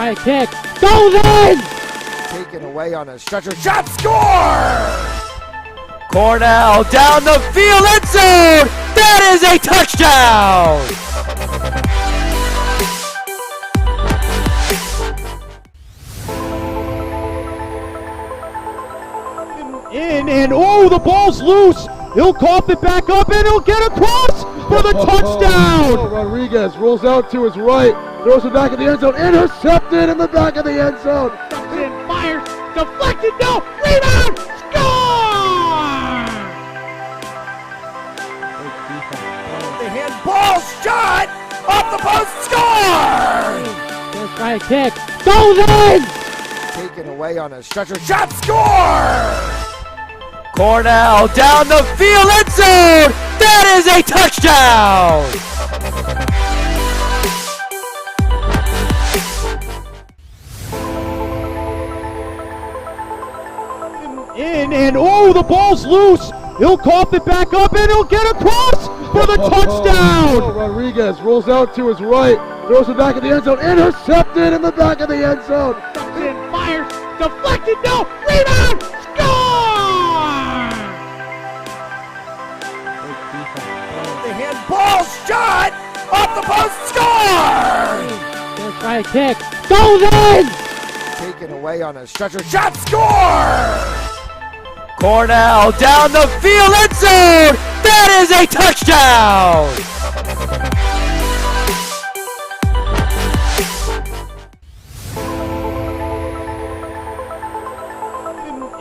Right kick. Goes in! Taken away on a stretcher. Shot score! Cornell down the field, end zone! That is a touchdown! In and oh, the ball's loose. He'll cough it back up and he'll get across for the touchdown. Rodriguez rolls out to his right, throws it back in the end zone, intercepted in the back of the end zone. And fires, deflected, no, rebound, score! The handball shot off the post, score! First right kick, goes in! Taken away on a stretcher, shot score! Cornell down the field, end zone! That is a touchdown! In and oh, the ball's loose. He'll cough it back up and he'll get across for the touchdown. Rodriguez rolls out to his right, throws it back in the end zone, intercepted in the back of the end zone. And fires, deflected, no, rebound, score! The handball shot off the post, score! First right kick, goes in! Taken away on a stretcher, shot score! Cornell down the field, end zone! That is a touchdown!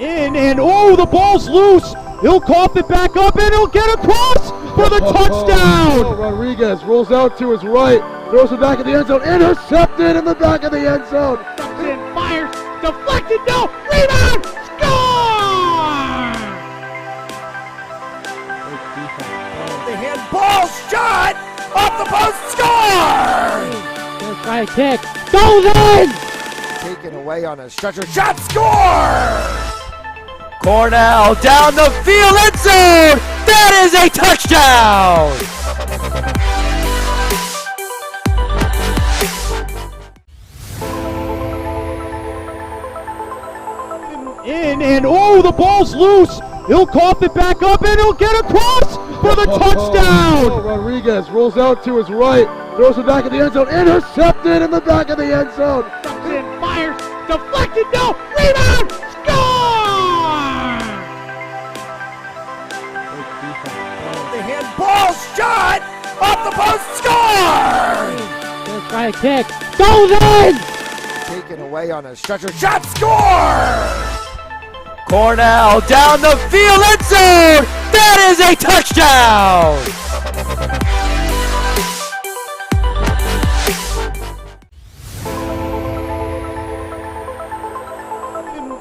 In and oh, the ball's loose. He'll cough it back up and he'll get across for the touchdown. Rodriguez rolls out to his right, throws it back in the end zone, intercepted in the back of the end zone. And fires, deflected, no, rebound, score! The handball shot off the post, score! First right kick, goes in! Taken away on a stretcher, shot score! Cornell down the field, end zone! That is a touchdown! In and oh, the ball's loose. He'll cough it back up and he'll get across for the touchdown. Rodriguez rolls out to his right, throws it back in the end zone, intercepted in the back of the end zone. And fires, deflected, no, rebound, score! The handball shot off the post, score! First right kick, goes in! Taken away on a stretcher, shot score! Cornell down the field, end zone! That is a touchdown!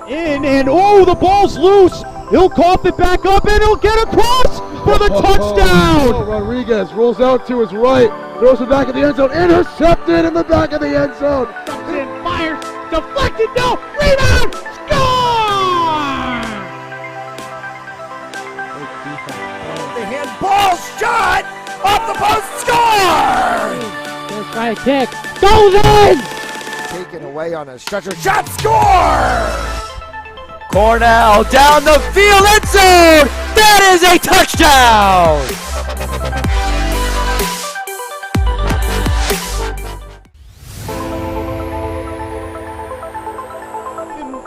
In and oh, the ball's loose. He'll cough it back up and he'll get across for the touchdown. Rodriguez rolls out to his right, throws it back in the end zone, intercepted in the back of the end zone. And fires, deflected, no, rebound, score! The handball shot off the post, score! First right kick, goes in! Taken away on a stretcher, shot score! Cornell down the field, end zone! That is a touchdown!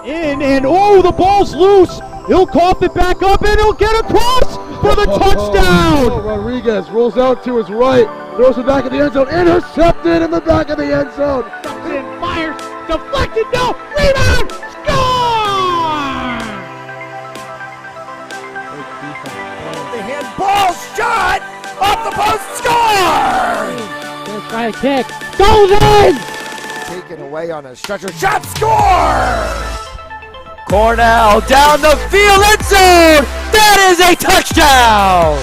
In and oh, the ball's loose. He'll cough it back up and he'll get across for the touchdown. Rodriguez rolls out to his right, throws it back in the end zone, intercepted in the back of the end zone. And fires, deflected, no, rebound, score! The handball shot off the post, score! First right kick, goes in! Taken away on a stretcher, shot score! Cornell down the field, end zone! That is a touchdown!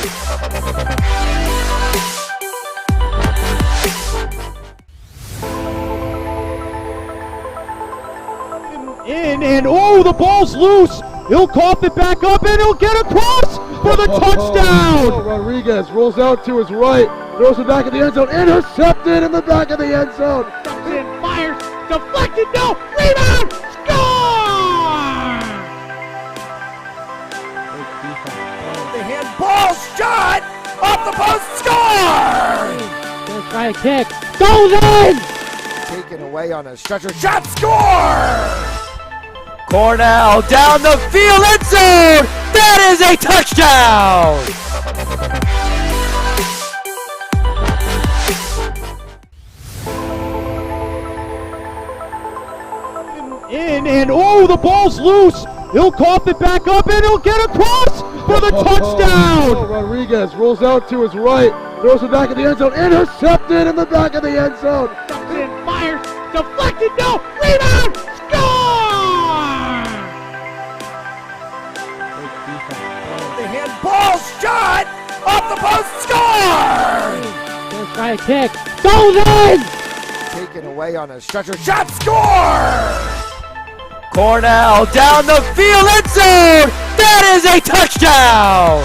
In and oh, the ball's loose. He'll cough it back up and he'll get across for the touchdown. Rodriguez rolls out to his right, throws it back in the end zone, intercepted in the back of the end zone. And fires, deflected, no, rebound, score! The handball shot off the post, score! Let's try a kick, goes in! Taken away on a stretcher, shot, score! Cornell down the field, end zone! That is a touchdown! In and oh, the ball's loose. He'll cough it back up and he'll get across for the touchdown. Rodriguez rolls out to his right, throws it back in the end zone, intercepted in the back of the end zone. And fires, deflected, no, rebound, score! The handball shot off the post, score! Let's try a kick, goes in! Taken away on a stretcher, shot, score! Cornell down the field, end zone! That is a touchdown!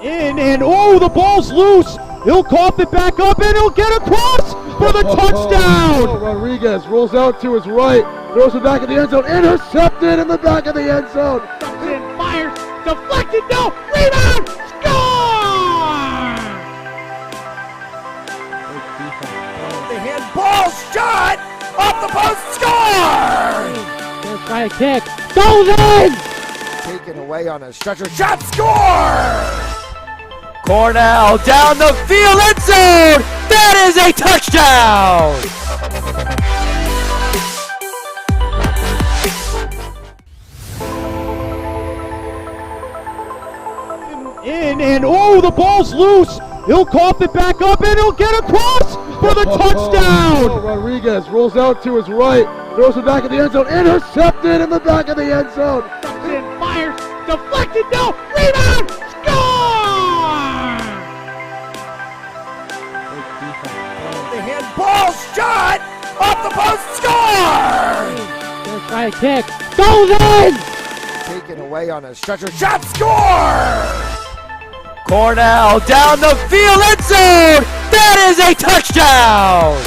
In and oh, the ball's loose. He'll cough it back up and he'll get across for the touchdown. Rodriguez rolls out to his right, throws it back in the end zone, intercepted in the back of the end zone. And fires, deflected, no, rebound, score! The handball shot off the post, score! Let's try a kick, goes in! Taken away on a stretcher, shot, score! Cornell down the field, end zone! That is a touchdown! In and oh, the ball's loose. He'll cough it back up and he'll get across for the touchdown. Rodriguez rolls out to his right, throws it back in the end zone, intercepted in the back of the end zone. And fires, deflected, no, rebound, score! The handball shot off the post, score! Let's try a kick, goes in! Taken away on a stretcher, shot, score! Cornell down the field, end zone! That is a touchdown!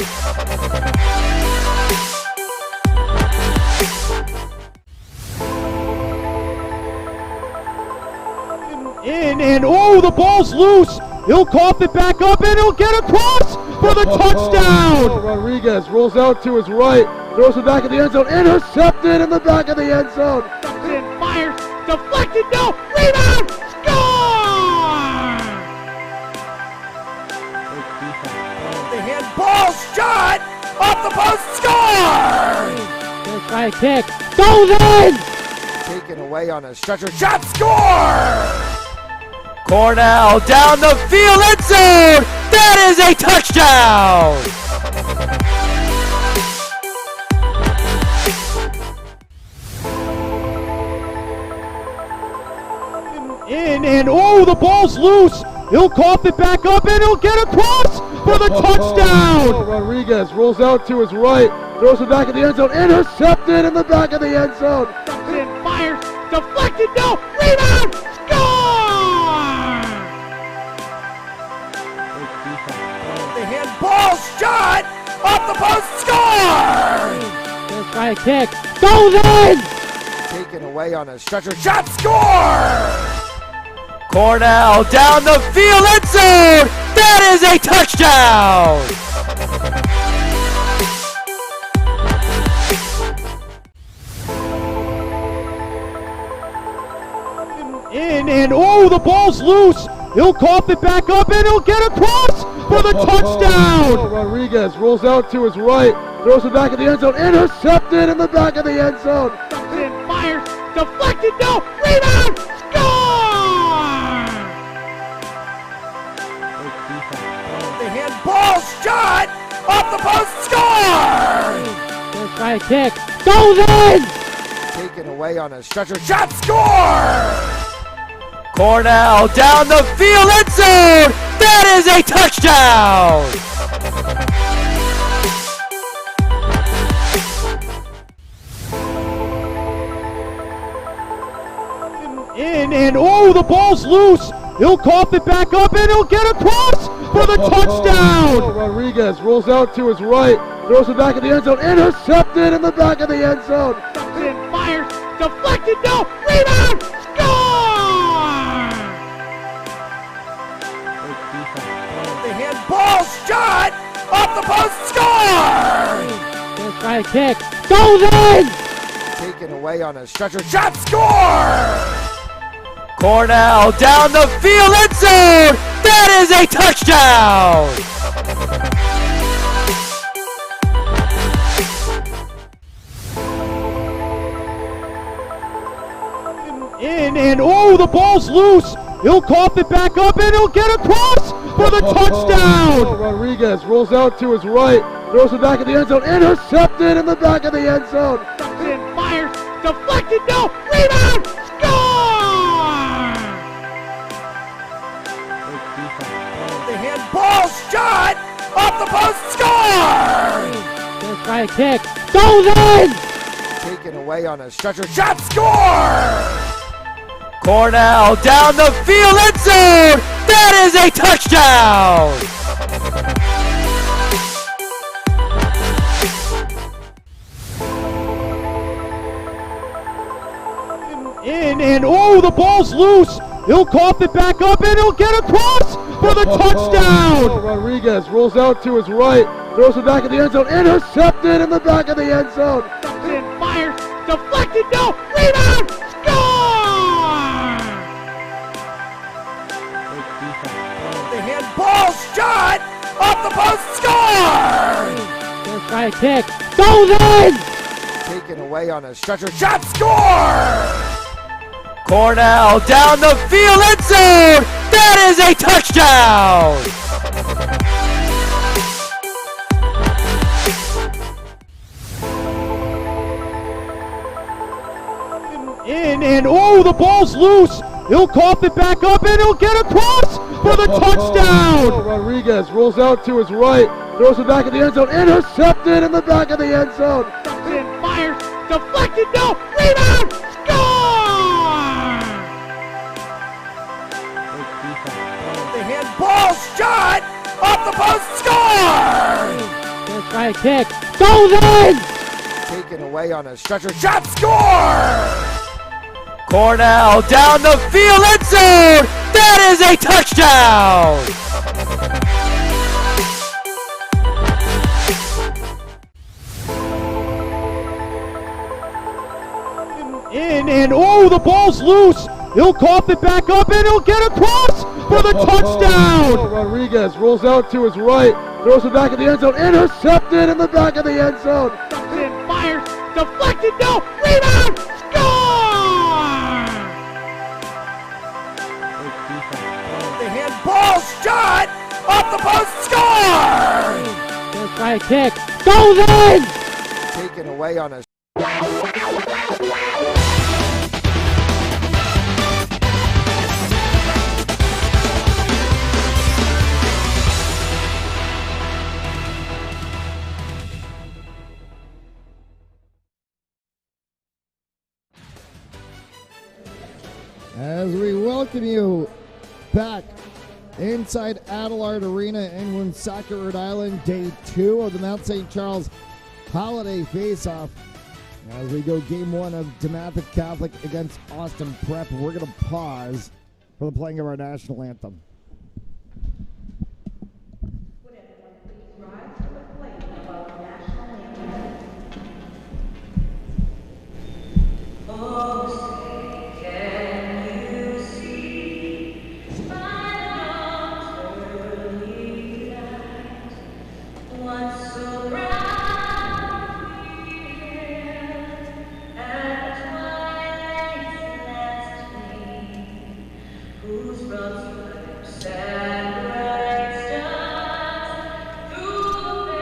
In and oh, the ball's loose. He'll cough it back up and he'll get across for the touchdown. Rodriguez rolls out to his right, throws it back in the end zone, intercepted in the back of the end zone. And fires, deflected, no, rebound, score! The handball shot off the post, score! Let's try a kick, goes in! Taken away on a stretcher, shot, score! Cornell down the field, end zone! That is a touchdown! In and oh, the ball's loose. He'll cough it back up and he'll get across for the touchdown. Rodriguez rolls out to his right, throws it back in the end zone, intercepted in the back of the end zone. And fires, deflected, no, rebound, score! The handball shot off the post, score! Let's try a kick, goes in! Taken away on a stretcher, shot, score! Cornell down the field, end zone! That is a touchdown! In and oh, the ball's loose. He'll cough it back up and he'll get across for the touchdown. Rodriguez rolls out to his right, throws it back in the end zone, intercepted in the back of the end zone. And fires, deflected, no, rebound, score! The handball shot off the post, score! Let's try a kick, goes in! Taken away on a stretcher, shot, score! Cornell down the field, end zone! That is a touchdown! In and oh, oh, the ball's loose. He'll cough it back up, and he'll get across for the touchdown. Rodriguez rolls out to his right, throws it back in the end zone, intercepted in the back of the end zone. Fires, deflected, no, rebound, score! The handball shot off the post, score! Just try to kick, goes in! Taken away on a stretcher, shot, score! Cornell down the field, end zone! That is a touchdown! In, and oh, the ball's loose. He'll cough it back up, and he'll get across for the touchdown. Rodriguez rolls out to his right, throws it back in the end zone, intercepted in the back of the end zone. Fires, deflected, no, rebound, score! The handball shot off the post, score! Just try to kick, goes in! Taken away on a stretcher, shot, score! Cornell down the field, end zone! That is a touchdown! In, and oh, the ball's loose. He'll cough it back up, and he'll get across for the touchdown. Rodriguez rolls out to his right, throws it back in the end zone, intercepted in the back of the end zone. Fires, deflected, no, rebound, score! The handball shot off the post, score! Just try to kick, goes in! Taken away on a stretcher, shot, score! Cornell down the field, end zone! That is a touchdown! In, and oh, the ball's loose. He'll cough it back up, and he'll get across for the touchdown. Rodriguez rolls out to his right, throws it back in the end zone, intercepted in the back of the end zone. Fires, deflected, no, rebound, score! The handball shot off the post, score! Just try to kick, goes in! Taken away on a stretcher, shot, score! Cornell down the field, end zone! That is a touchdown! In, and oh, the ball's loose. He'll cough it back up, and he'll get across for the touchdown. Rodriguez rolls out to his right, throws it back in the end zone, intercepted in the back of the end zone. Fires, deflected, no, rebound, score! The handball shot off the post, score! Just try to kick, goes in! Taken away on a as we welcome you back inside Adelard Arena in Woonsocket, Rhode Island, day 2 of the Mount St. Charles Holiday Face-Off. As we go game 1 of DeMatha Catholic against Austin Prep, we're going to pause for the playing of our national anthem. Would everyone please rise for the playing of our national anthem? Oh, say, can you see my early light, once so proudly hailed at twilight's last gleam, whose broad stripes and bright stars through the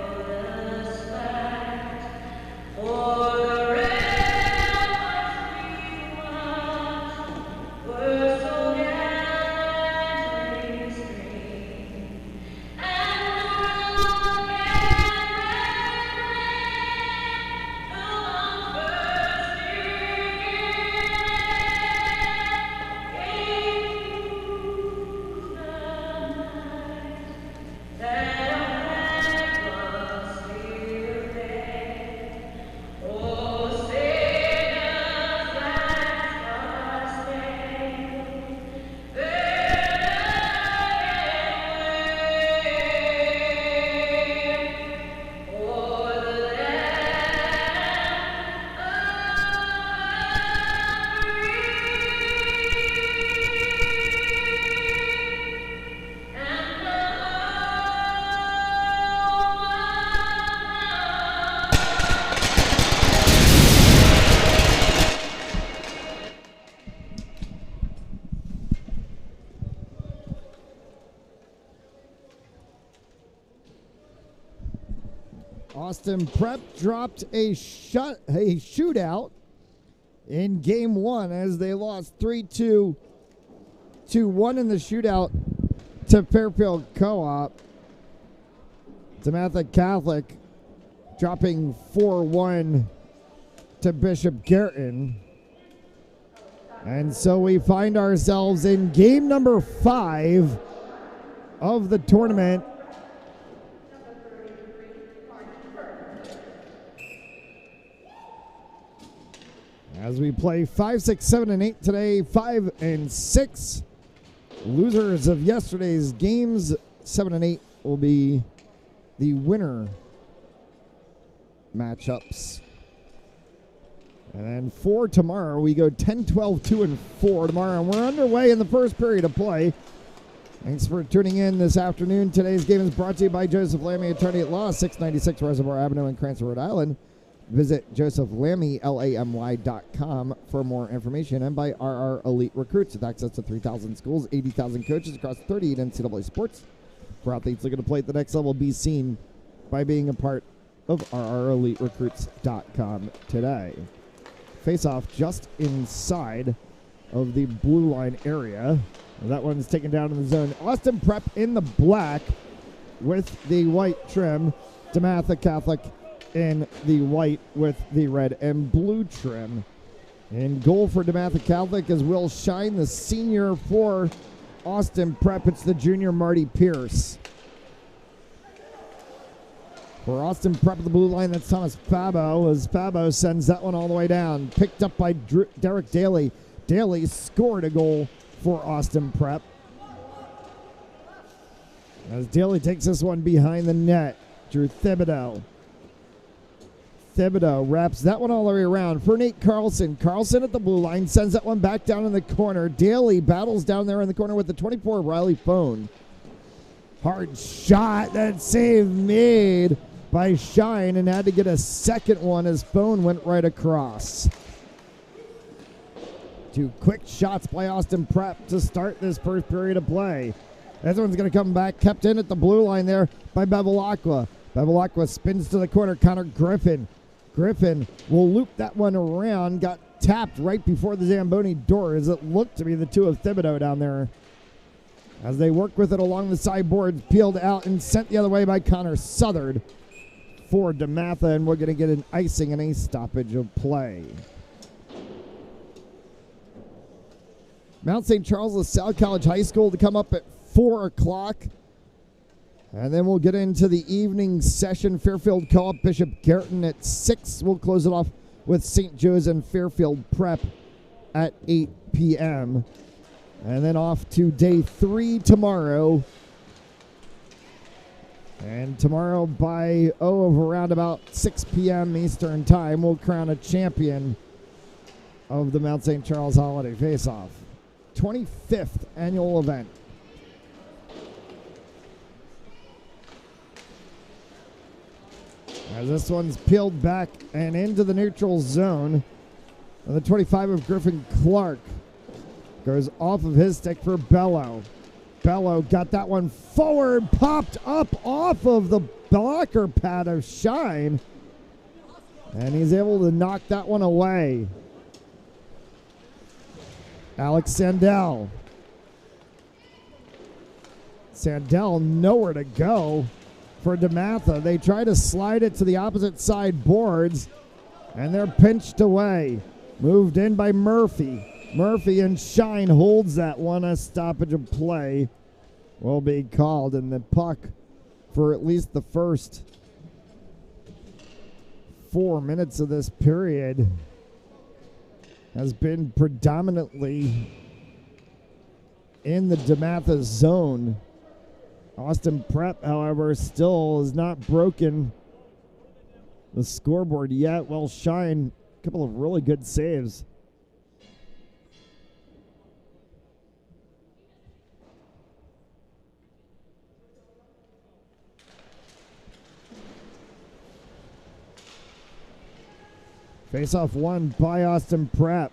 perilous fight, for the ramparts we watched were so gallantly streamed, and Austin Prep dropped a shootout in game one as they lost 3-2 to 1 in the shootout to Fairfield Co-op. DeMatha Catholic dropping 4-1 to Bishop Garrison. And so we find ourselves in game number 5 of the tournament. As we play 5, 6, 7, and 8 today, 5 and 6. Losers of yesterday's games, 7 and 8, will be the winner matchups. And then for tomorrow, we go 10, 12, 2, and 4 tomorrow. And we're underway in the first period of play. Thanks for tuning in this afternoon. Today's game is brought to you by Joseph Lammy, attorney at law, 696 Reservoir Avenue in Cranston, Rhode Island. Visit josephlammy.com for more information, and by RR Elite Recruits with access to 3,000 schools, 80,000 coaches across 38 NCAA sports. For athletes looking to play at the next level, be seen by being a part of RREliteRecruits.com today. Face-off just inside of the blue line area. That one's taken down in the zone. Austin Prep in the black with the white trim. DeMatha Catholic in the white with the red and blue trim. In goal for DeMatha Catholic is Will Shine, the senior for Austin Prep. It's the junior Marty Pierce. For Austin Prep at the blue line, that's Thomas Fabo, as Fabo sends that one all the way down. Picked up by Derek Daly. Daly scored a goal for Austin Prep. As Daly takes this one behind the net, Drew Thibodeau. Thibodeau wraps that one all the way around for Nate Carlson. Carlson at the blue line sends that one back down in the corner. Daly battles down there in the corner with the 24, Riley Phone. Hard shot, that save made by Shine, and had to get a second one as Phone went right across. 2 quick shots by Austin Prep to start this first period of play. This one's going to come back, kept in at the blue line there by Bevilacqua. Bevilacqua spins to the corner, Connor Griffin. Griffin will loop that one around, got tapped right before the Zamboni door as it looked to be the 2 of Thibodeau down there. As they work with it along the sideboards, peeled out and sent the other way by Connor Southard for DeMatha, and we're going to get an icing and a stoppage of play. Mount St. Charles LaSalle College High School to come up at 4 o'clock. And then we'll get into the evening session. Fairfield Co-op, Bishop Garrison at 6. We'll close it off with St. Joe's and Fairfield Prep at 8 p.m. And then off to day 3 tomorrow. And tomorrow by, of around about 6 p.m. Eastern Time, we'll crown a champion of the Mount St. Charles Holiday Face-Off. 25th annual event. As this one's peeled back and into the neutral zone. And the 25 of Griffin Clark goes off of his stick for Bello. Bello got that one forward, popped up off of the blocker pad of Shine. And he's able to knock that one away. Alex Sandell. Sandell nowhere to go for DeMatha. They try to slide it to the opposite side boards, and they're pinched away. Moved in by Murphy. Murphy and Shine holds that one. A stoppage of play will be called, and the puck for at least the first 4 minutes of this period has been predominantly in the DeMatha zone. Austin Prep, however, still has not broken the scoreboard yet. Well, Shine, a couple of really good saves. Face-off won by Austin Prep.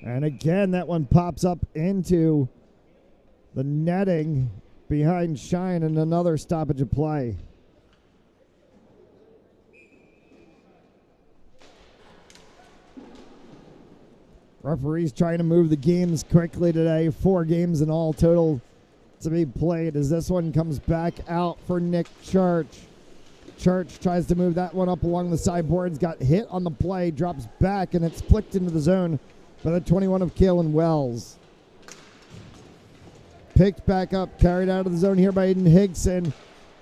And again, that one pops up into The netting behind Shine and another stoppage of play. Referees trying to move the games quickly today. 4 games in all total to be played as this one comes back out for Nick Church. Church tries to move that one up along the sideboards, got hit on the play, drops back, and it's flicked into the zone by the 21 of Kalen Wells. Picked back up, carried out of the zone here by Aiden Higson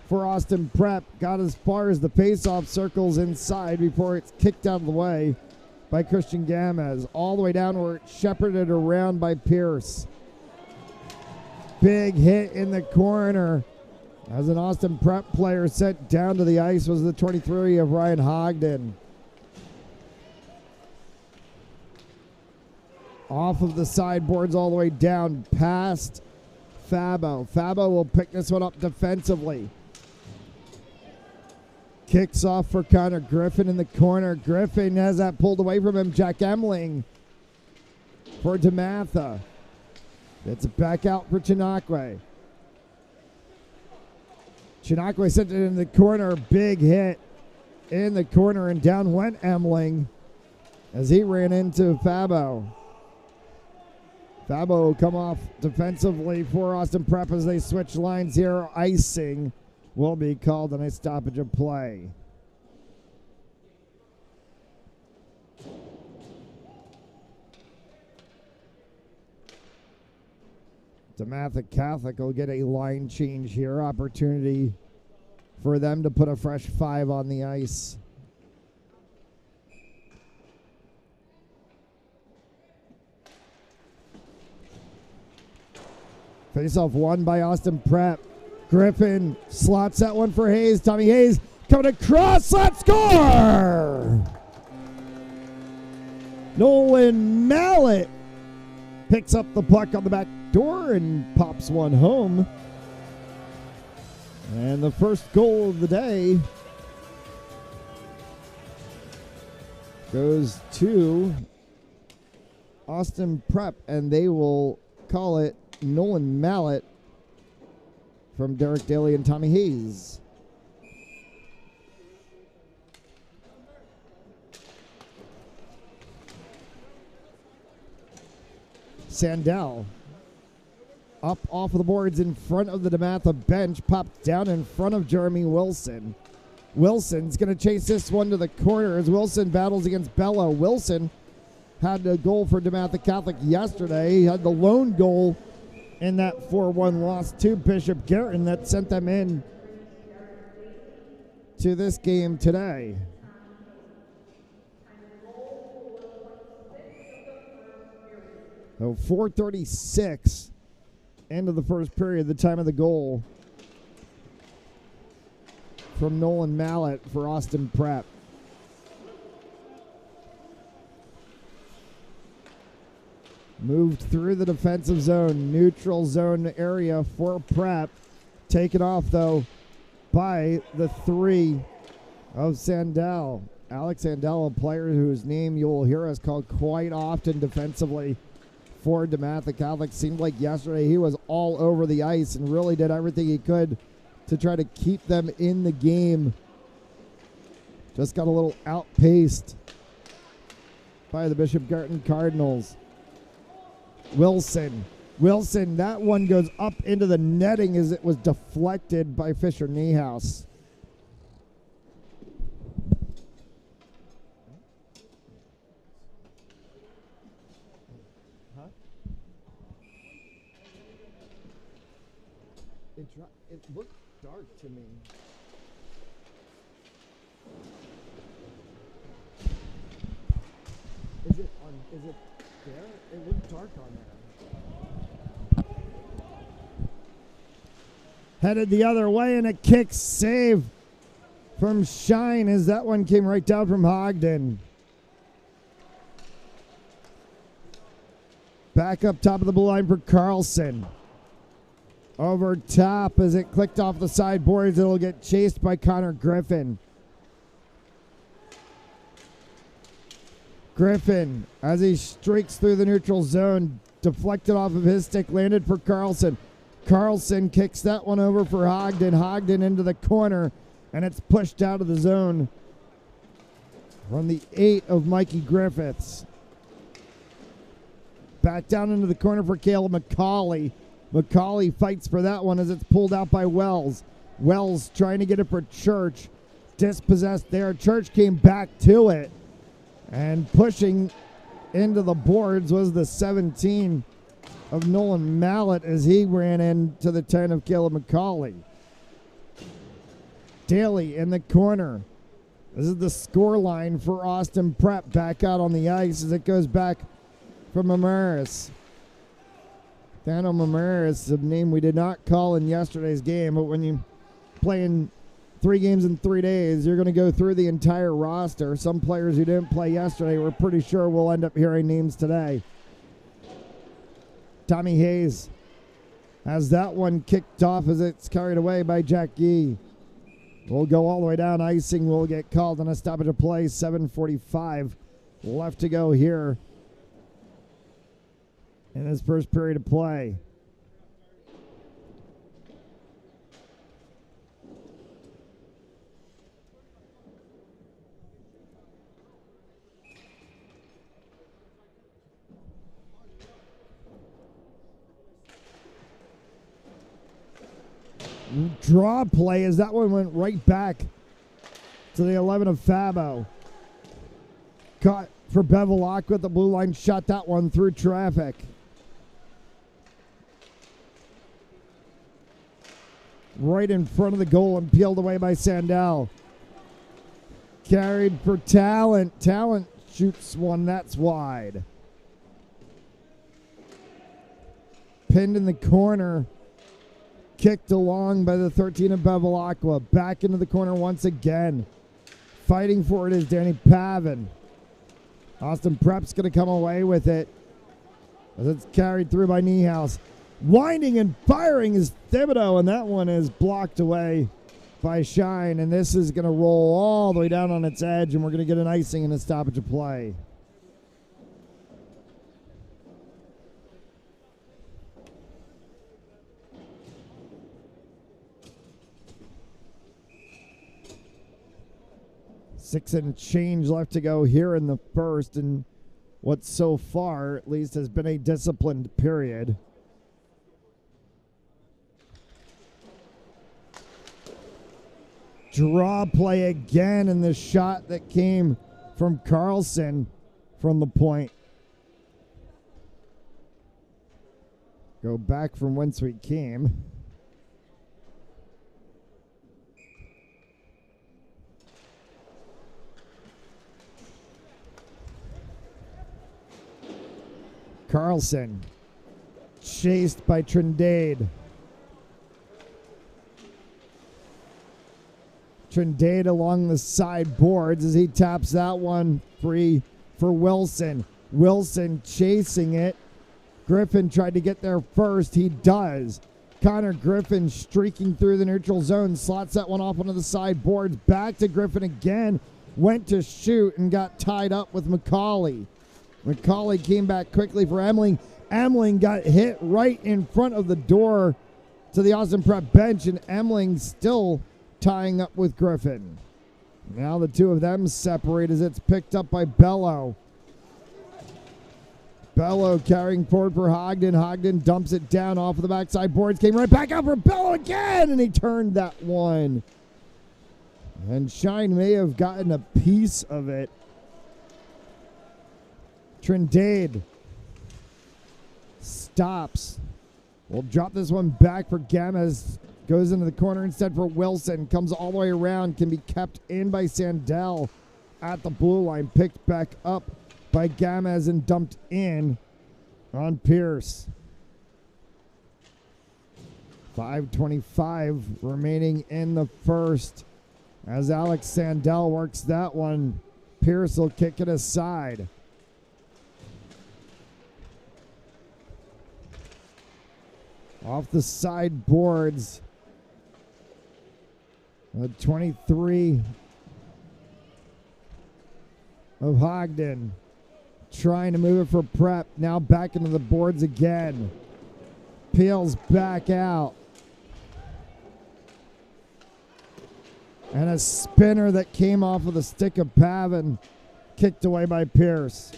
for Austin Prep. Got as far as the face-off circles inside before it's kicked out of the way by Christian Gamez. All the way down where it's shepherded around by Pierce. Big hit in the corner as an Austin Prep player sent down to the ice was the 23 of Ryan Hogden. Off of the sideboards all the way down past Fabo. Fabo will pick this one up defensively. Kicks off for Connor Griffin in the corner. Griffin has that pulled away from him. Jack Emling for DeMatha. Gets it back out for Chinakwe. Chinakwe sent it in the corner. Big hit in the corner, and down went Emling as he ran into Fabo. Fabo will come off defensively for Austin Prep as they switch lines here. Icing will be called on a stoppage of play. DeMatha Catholic will get a line change here. Opportunity for them to put a fresh 5 on the ice. Face-off won by Austin Prep. Griffin slots that one for Hayes. Tommy Hayes coming across. Let's score! Nolan Mallet picks up the puck on the back door and pops one home. And the first goal of the day goes to Austin Prep, and they will call it Nolan Mallet from Derek Daly and Tommy Hayes. Sandell up off of the boards in front of the DeMatha bench, popped down in front of Jeremy Wilson. Wilson's going to chase this one to the corner as Wilson battles against Bello. Wilson had a goal for DeMatha Catholic yesterday. He had the lone goal in that 4-1 loss to Bishop Garrett that sent them in to this game today. So 4:36 end of the first period, the time of the goal from Nolan Mallet for Austin Prep. Moved through the defensive zone, neutral zone area for Prep. Taken off, though, by the 3 of Sandell. Alex Sandell, a player whose name you will hear us called quite often defensively for DeMatha Catholic. Seemed like yesterday he was all over the ice and really did everything he could to try to keep them in the game. Just got a little outpaced by the Bishop Garrett Cardinals. Wilson, that one goes up into the netting as it was deflected by Fisher Niehaus. It looked dark to me. Is it there? It looked dark on there. Headed the other way, and a kick save from Shine as that one came right down from Hogden. Back up top of the blue line for Carlson. Over top as it clicked off the sideboards. It'll get chased by Connor Griffin. Griffin, as he streaks through the neutral zone, deflected off of his stick, landed for Carlson. Carlson kicks that one over for Ogden. Ogden into the corner, and it's pushed out of the zone from the 8 of Mikey Griffiths. Back down into the corner for Caleb McCauley. McCauley fights for that one as it's pulled out by Wells. Wells trying to get it for Church. Dispossessed there. Church came back to it. And pushing into the boards was the 17 of Nolan Mallett as he ran into the 10 of Caleb McCauley. Daly in the corner. This is the score line for Austin Prep back out on the ice as it goes back from Mamaris. Daniel Mamaris, a name we did not call in yesterday's game, but when you play in 3 games in 3 days, you're going to go through the entire roster. Some players who didn't play yesterday, we're pretty sure we'll end up hearing names today. Tommy Hayes has that one kicked off as it's carried away by Jack Gee. We'll go all the way down. Icing will get called on a stoppage of play. 7:45 left to go here in this first period of play. Draw play as that one went right back to the 11 of Fabo. Caught for Bevilacqua at the blue line, shot that one through traffic. Right in front of the goal and peeled away by Sandell. Carried for Talent. Talent shoots one, that's wide. Pinned in the corner. Kicked along by the 13 of Bevilacqua. Back into the corner once again. Fighting for it is Danny Pavin. Austin Prep's going to come away with it as it's carried through by Niehaus. Winding and firing is Thibodeau, and that one is blocked away by Shine. And this is going to roll all the way down on its edge, and we're going to get an icing and a stoppage of play. Six and change left to go here in the first, and what so far, at least, has been a disciplined period. Draw play again, and the shot that came from Carlson from the point. Go back from whence we came. Carlson, chased by Trindade. Trindade along the side boards as he taps that one free for Wilson. Wilson chasing it. Griffin tried to get there first. He does. Connor Griffin streaking through the neutral zone. Slots that one off onto the side boards. Back to Griffin again. Went to shoot and got tied up with McCauley. McCauley came back quickly for Emling. Emling got hit right in front of the door to the Austin Prep bench, and Emling still tying up with Griffin. Now the two of them separate as it's picked up by Bello. Bello carrying forward for Ogden. Ogden dumps it down off of the backside boards. Came right back out for Bello again, and he turned that one. And Shine may have gotten a piece of it. Trindade stops. We'll drop this one back for Gamez. Goes into the corner instead for Wilson. Comes all the way around. Can be kept in by Sandell at the blue line. Picked back up by Gamez and dumped in on Pierce. 5:25 remaining in the first. As Alex Sandell works that one, Pierce will kick it aside. Off the side boards. 23 of Ogden. Trying to move it for Prep. Now back into the boards again. peels back out. And a spinner that came off of the stick of Pavin, kicked away by Pierce.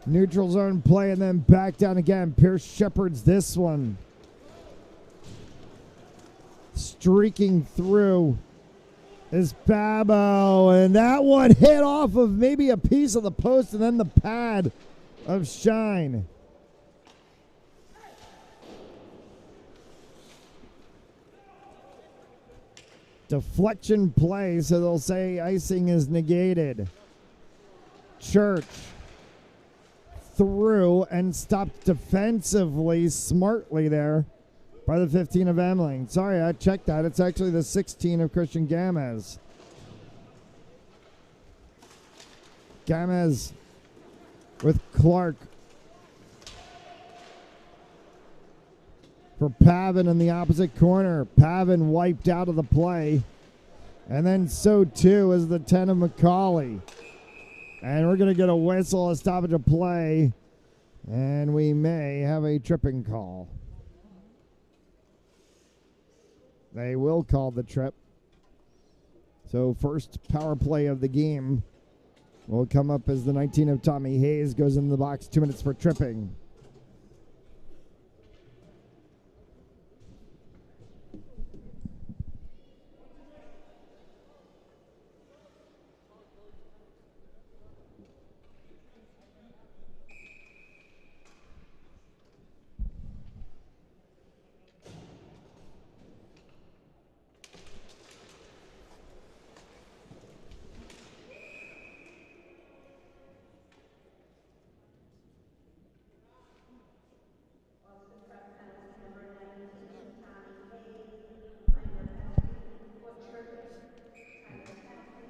Neutral zone play and then back down again. Pierce shepherds this one. Streaking through is Babo, and that one hit off of maybe a piece of the post and then the pad of Shine. Deflection play, so they'll say icing is negated. Church through and stopped defensively smartly there by the 15 of Emling. Sorry, I checked that. It's actually the 16 of Christian Gamez. Gamez with Clark for Pavin in the opposite corner. Pavin wiped out of the play. And then so too is the 10 of McCauley. And we're going to get a whistle, a stoppage of play, and we may have a tripping call. They will call the trip. So first power play of the game will come up as the 19 of Tommy Hayes goes into the box, 2 minutes for tripping.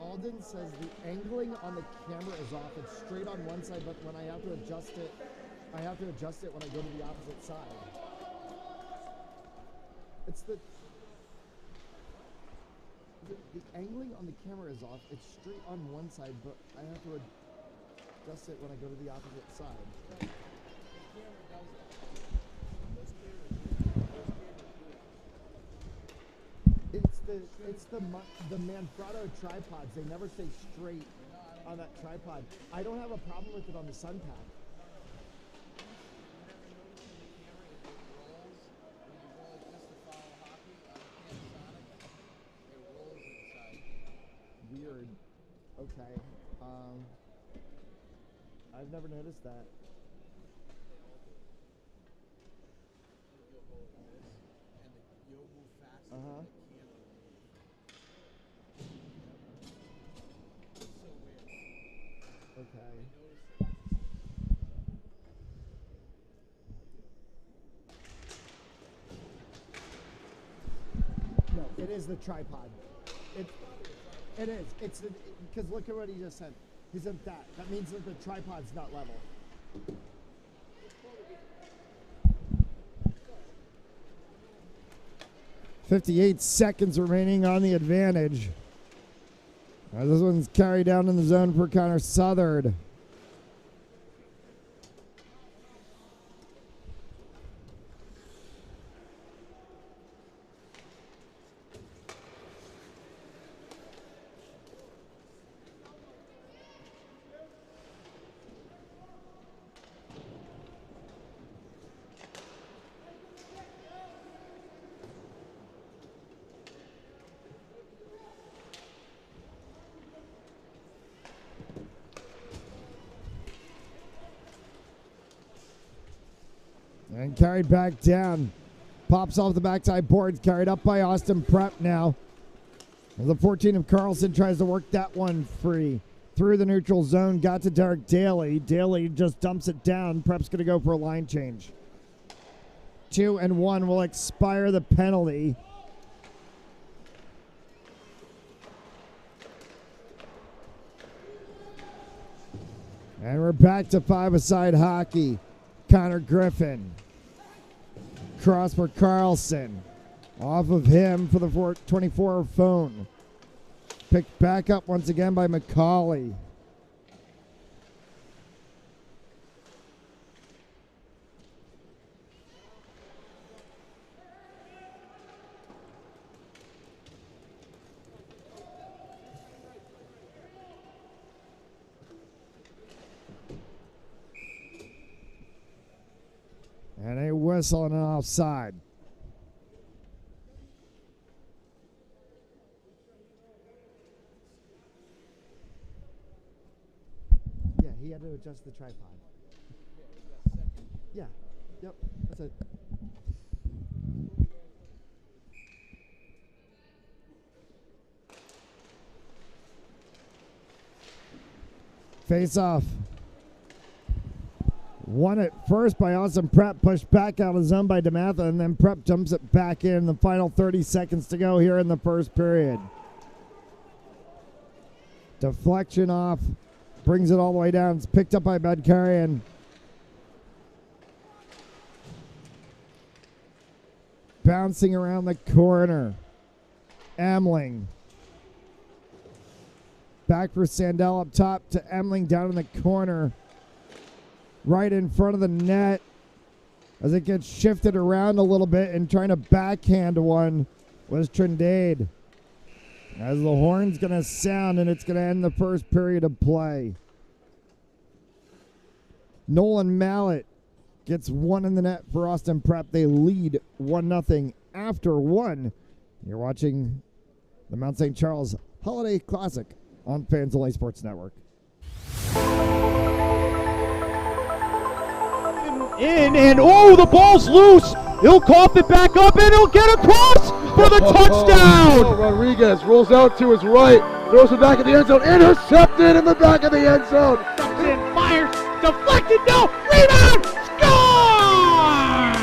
Alden says the angling on the camera is off. It's straight on one side, but when I have to adjust it, when I go to the opposite side. It's the angling on the camera is off. It's straight on one side, but I have to adjust it when I go to the opposite side. It's the Manfrotto tripods. They never stay straight on that tripod. I don't have a problem with it on the Sun Pack. Weird. Okay. I've never noticed that. Uh-huh. Okay. No, it is the tripod. It is. It's because look at what he just said. He said that. That means that the tripod's not level. 58 seconds remaining on the advantage. This one's carried down in the zone for Connor Southard. And carried back down. Pops off the backside boards. Carried up by Austin Prep now. And the 14 of Carlson tries to work that one free. Through the neutral zone. Got to Derek Daly. Daly just dumps it down. Prep's going to go for a line change. 2 and 1 will expire the penalty. And we're back to five-a-side hockey. Connor Griffin. Cross for Carlson. Off of him for the 424 phone. Picked back up once again by McCauley. And a whistle and an offside. Yeah, he had to adjust the tripod. Yeah, yep, that's it. Face off. Won it first by Austin Prep, pushed back out of zone by DeMatha, and then Prep jumps it back in the final 30 seconds to go here in the first period. Deflection off, brings it all the way down. It's picked up by Bedkarian. Bouncing around the corner. Amling. Back for Sandell up top to Amling down in the corner. Right in front of the net as it gets shifted around a little bit and trying to backhand one was Trindade. As the horn's going to sound and it's going to end the first period of play. Nolan Mallett gets one in the net for Austin Prep. They lead 1-0 after one. You're watching the Mount St. Charles Holiday Classic on Fans Only Sports Network. In and oh, the ball's loose. He'll cough it back up and he'll get across for the touchdown. Rodriguez rolls out to his right, throws it back in the end zone, intercepted in the back of the end zone. In, fires, deflected, no, rebound, score!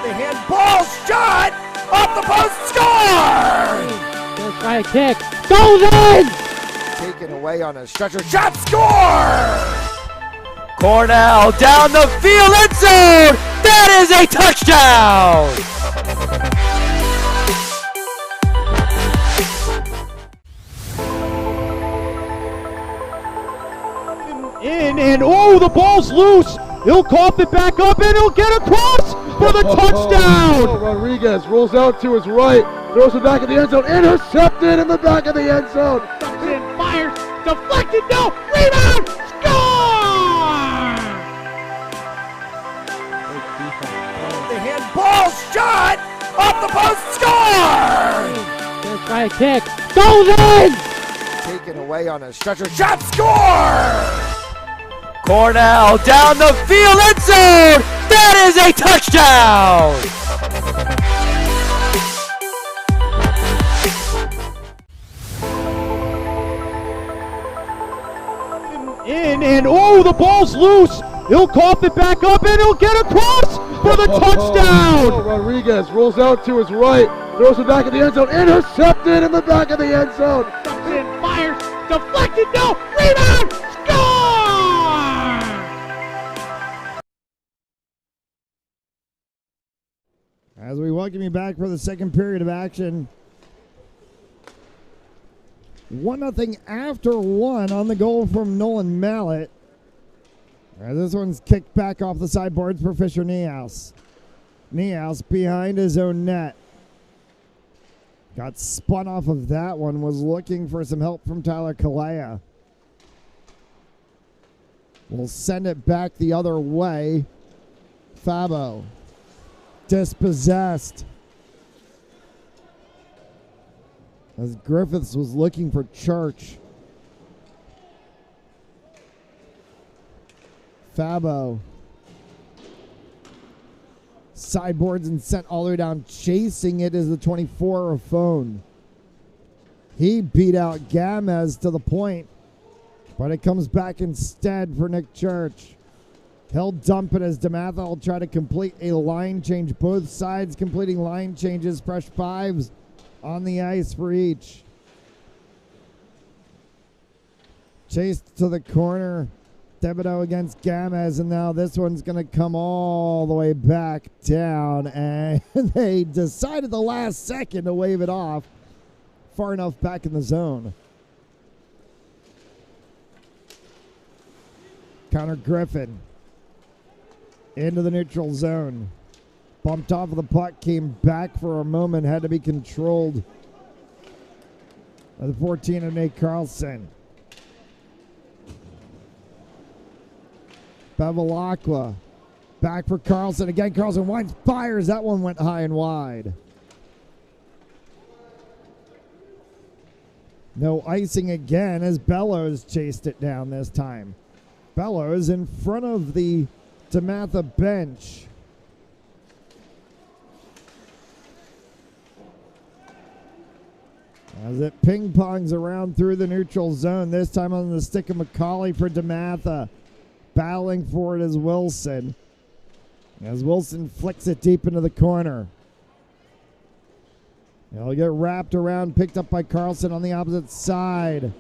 The handball shot off the post, score! Gonna try a kick, goes in! Taken away on a stretcher, shot, score! Cornell down the field, end zone! That is a touchdown! In and oh, the ball's loose. He'll cough it back up and he'll get across for the touchdown. Rodriguez rolls out to his right, throws it back in the end zone, intercepted in the back of the end zone. In, fires, deflected, no, rebound, score! The handball shot off the post, score! Gonna try a kick, goes in! Taken away on a stretcher, shot, score! Cornell down the field, end zone! That is a touchdown! In and oh, the ball's loose. He'll cough it back up and he'll get across for the touchdown. Rodriguez rolls out to his right, throws it back in the end zone, intercepted in the back of the end zone. In, fires, deflected, no, rebound, score! As we welcome you back for the second period of action. 1-0 after one on the goal from Nolan Mallett. This one's kicked back off the sideboards for Fisher Niehaus. Niehaus behind his own net. Got spun off of that one, was looking for some help from Tyler Kalea. We'll send it back the other way. Fabo. Dispossessed. As Griffiths was looking for Church. Fabo. Sideboards and sent all the way down. Chasing it is the 24 of Phone. He beat out Gamez to the point, but it comes back instead for Nick Church. He'll dump it as DeMatha will try to complete a line change. Both sides completing line changes. Fresh fives on the ice for each. Chased to the corner. Thibodeau against Gamez, and now this one's going to come all the way back down, and they decided the last second to wave it off far enough back in the zone. Connor Griffin into the neutral zone. Bumped off of the puck, came back for a moment, had to be controlled by the 14 of Nate Carlson. Bevilacqua back for Carlson. Again, Carlson winds, fires. That one went high and wide. No icing again as Bellows chased it down this time. Bellows in front of the DeMatha bench. As it ping-pongs around through the neutral zone, this time on the stick of McCauley for DeMatha. Battling for it is Wilson. As Wilson flicks it deep into the corner. It'll get wrapped around, picked up by Carlson on the opposite side.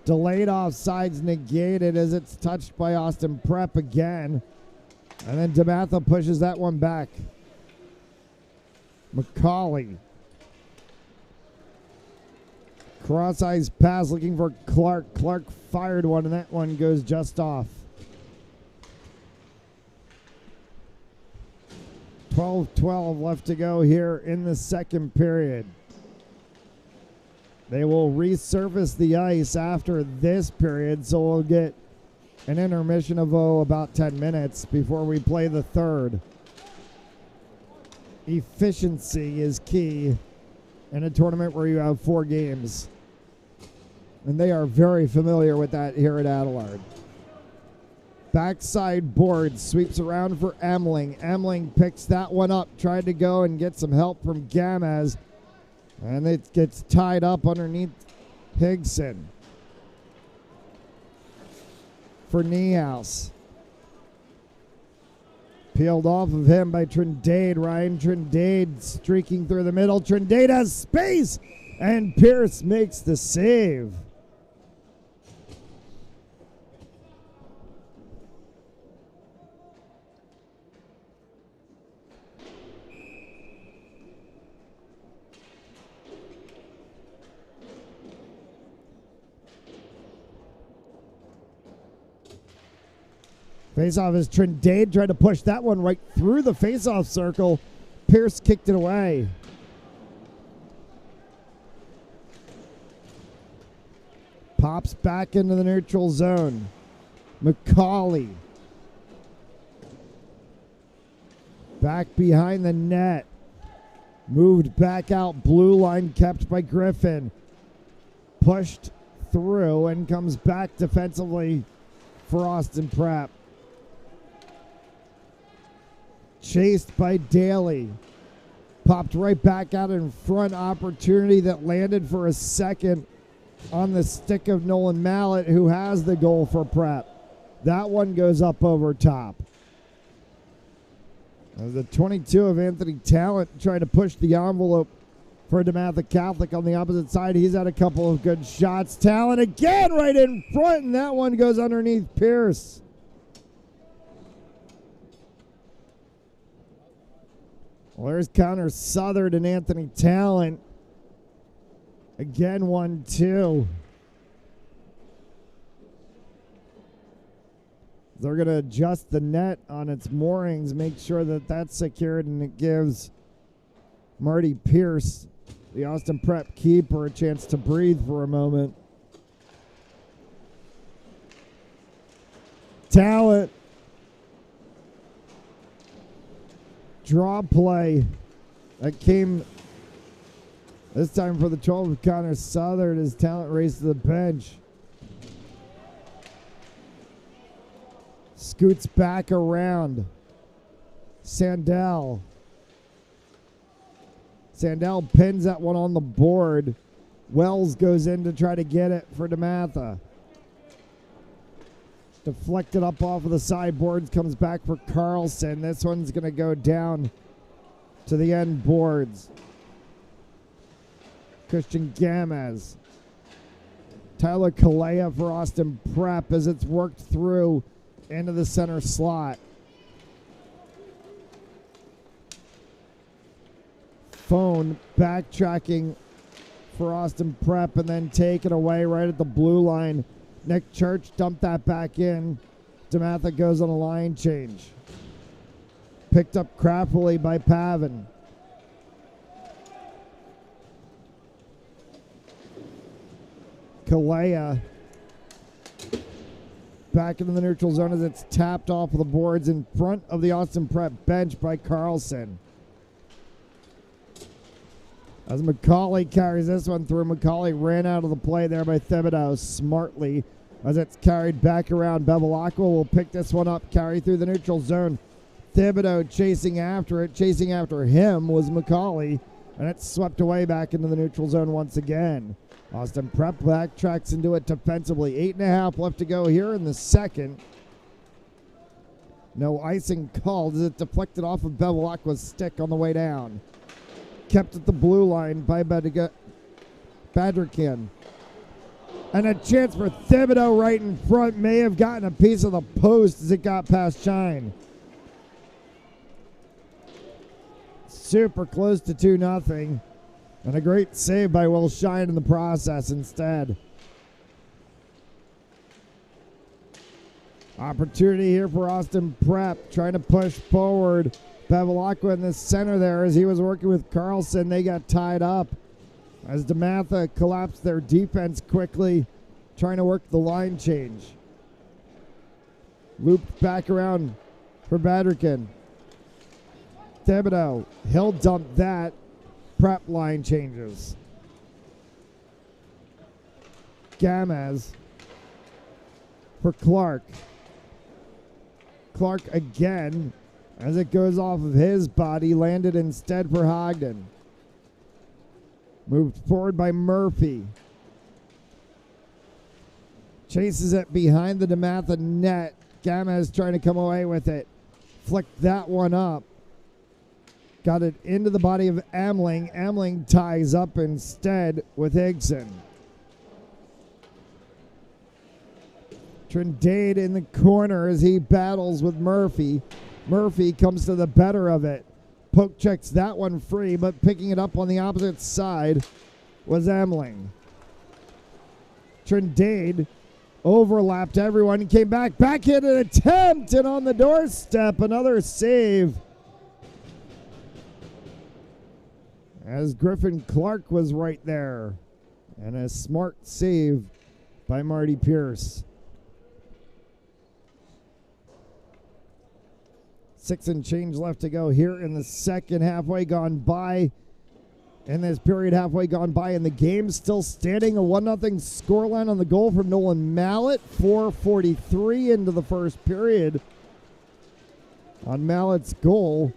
Delayed offsides negated as it's touched by Austin Prep again. And then DeMatha pushes that one back. McCauley. Cross-ice pass looking for Clark. Clark fired one, and that one goes just off. 12-12 left to go here in the second period. They will resurface the ice after this period, so we'll get an intermission of about 10 minutes before we play the third. Efficiency is key in a tournament where you have 4 games. And they are very familiar with that here at Adelard. Backside board sweeps around for Emling. Emling picks that one up, tried to go and get some help from Gamez. And it gets tied up underneath Higson. For Niehaus. Peeled off of him by Trindade. Ryan Trindade streaking through the middle. Trindade has space, and Pierce makes the save. Faceoff as Trindade tried to push that one right through the faceoff circle. Pierce kicked it away. Pops back into the neutral zone. McCauley. Back behind the net. Moved back out. Blue line kept by Griffin. Pushed through and comes back defensively for Austin Pratt. Chased by Daly. Popped right back out in front. Opportunity that landed for a second on the stick of Nolan Mallett, who has the goal for Pratt. That one goes up over top. The 22 of Anthony Talent tried to push the envelope for DeMatha Catholic on the opposite side. He's had a couple of good shots. Talent again right in front, and that one goes underneath Pierce. Well, there's Connor Southard and Anthony Talent. Again, 1-2. They're going to adjust the net on its moorings, make sure that that's secured, and it gives Marty Pierce, the Austin Prep keeper, a chance to breathe for a moment. Talent. Draw play that came this time for the 12 of Connor Southard as Talent raced to the bench. Scoots back around. Sandell. Sandell pins that one on the board. Wells goes in to try to get it for DeMatha. Deflected up off of the sideboards, comes back for Carlson. This one's going to go down to the end boards. Christian Gamez. Tyler Kalea for Austin Prep as it's worked through into the center slot. Phone backtracking for Austin Prep and then taken away right at the blue line. Nick Church dumped that back in. DeMatha goes on a line change. Picked up craftily by Pavin. Kalea back into the neutral zone as it's tapped off of the boards in front of the Austin Prep bench by Carlson. As McCauley carries this one through, McCauley ran out of the play there by Thibodeau smartly as it's carried back around. Bevilacqua will pick this one up, carry through the neutral zone. Thibodeau chasing after it. Chasing after him was McCauley, and it's swept away back into the neutral zone once again. Austin Prep backtracks into it defensively. 8.5 left to go here in the second. No icing called as it deflected off of Bevilacqua's stick on the way down. Kept at the blue line by Badrikin. And a chance for Thibodeau right in front. May have gotten a piece of the post as it got past Shine. Super close to 2-0. And a great save by Will Shine in the process instead. Opportunity here for Austin Prep. Trying to push forward. Bevilacqua in the center there as he was working with Carlson. They got tied up as DeMatha collapsed their defense quickly, trying to work the line change. Looped back around for Badrikin. Thibodeau, he'll dump that. Prep line changes. Gamez for Clark. Clark again. As it goes off of his body, landed instead for Hogden. Moved forward by Murphy. Chases it behind the DeMatha net. Gamez trying to come away with it. Flicked that one up. Got it into the body of Amling. Amling ties up instead with Higson. Trindade in the corner as he battles with Murphy. Murphy comes to the better of it. Poke checks that one free, but picking it up on the opposite side was Amling. Trindade overlapped everyone, came back hit an attempt, and on the doorstep, another save. As Griffin Clark was right there. And a smart save by Marty Pierce. 6 and change left to go here in the second. Halfway gone by. In this period, halfway gone by, and the game still standing. A 1-0 scoreline on the goal from Nolan Mallett. 4:43 into the first period on Mallett's goal.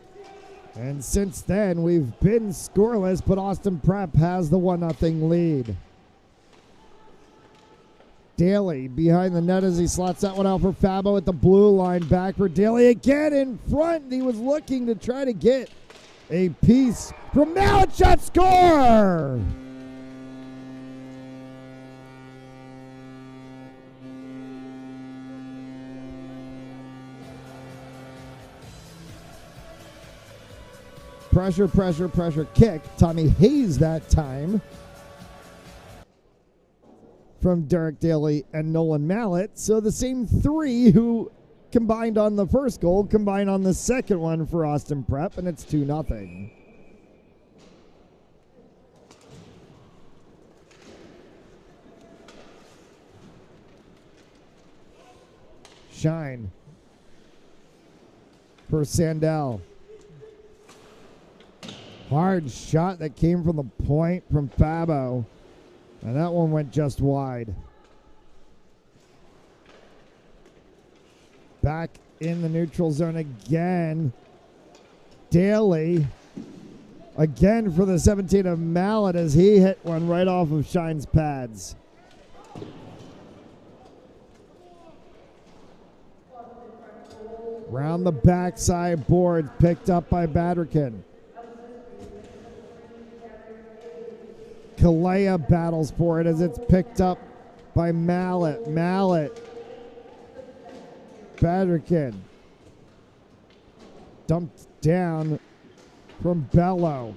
And since then, we've been scoreless, but Austin Prep has the 1-0 lead. Daly behind the net as he slots that one out for Fabo at the blue line. Back for Daly again in front. He was looking to try to get a piece from Mallett. Shot, score! Pressure, pressure, pressure, kick. Tommy Hayes that time from Derek Daly and Nolan Mallett. So the same three who combined on the first goal combined on the second one for Austin Prep, and it's 2-0. Shine for Sandell. Hard shot that came from the point from Fabo. And that one went just wide. Back in the neutral zone again. Daly. Again for the 17 of Mallett as he hit one right off of Shine's pads. Round the backside board, picked up by Badrikin. Kalea battles for it as it's picked up by Mallet. Badrican. Dumped down from Bello.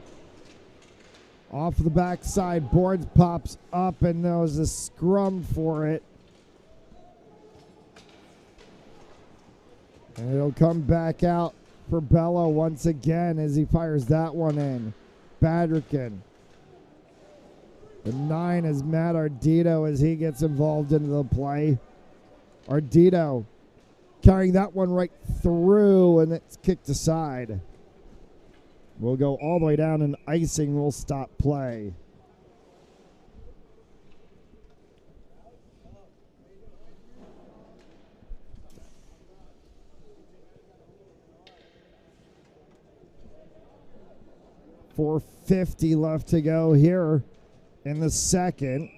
Off the backside, Boards pops up, and there was a scrum for it. And it'll come back out for Bello once again as he fires that one in. Badrican. The 9 is Matt Ardito as he gets involved into the play. Ardito carrying that one right through, and it's kicked aside. We'll go all the way down, and icing will stop play. .450 left to go here in the second.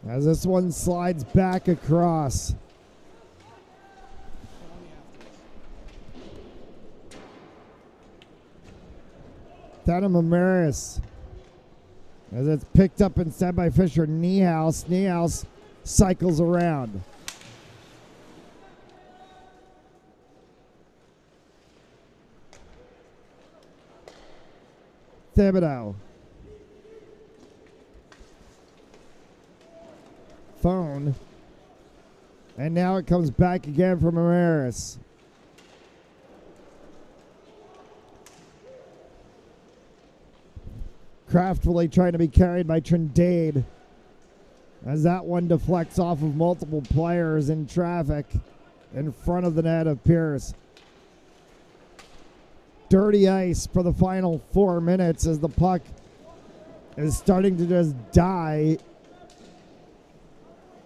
As this one slides back across. Thanom Amaris. As it's picked up instead by Fisher Niehaus. Niehaus cycles around. Thibodeau. Phone. And now it comes back again from Amaris. Craftfully trying to be carried by Trindade as that one deflects off of multiple players in traffic in front of the net of Pierce. Dirty ice for the final 4 minutes as the puck is starting to just die.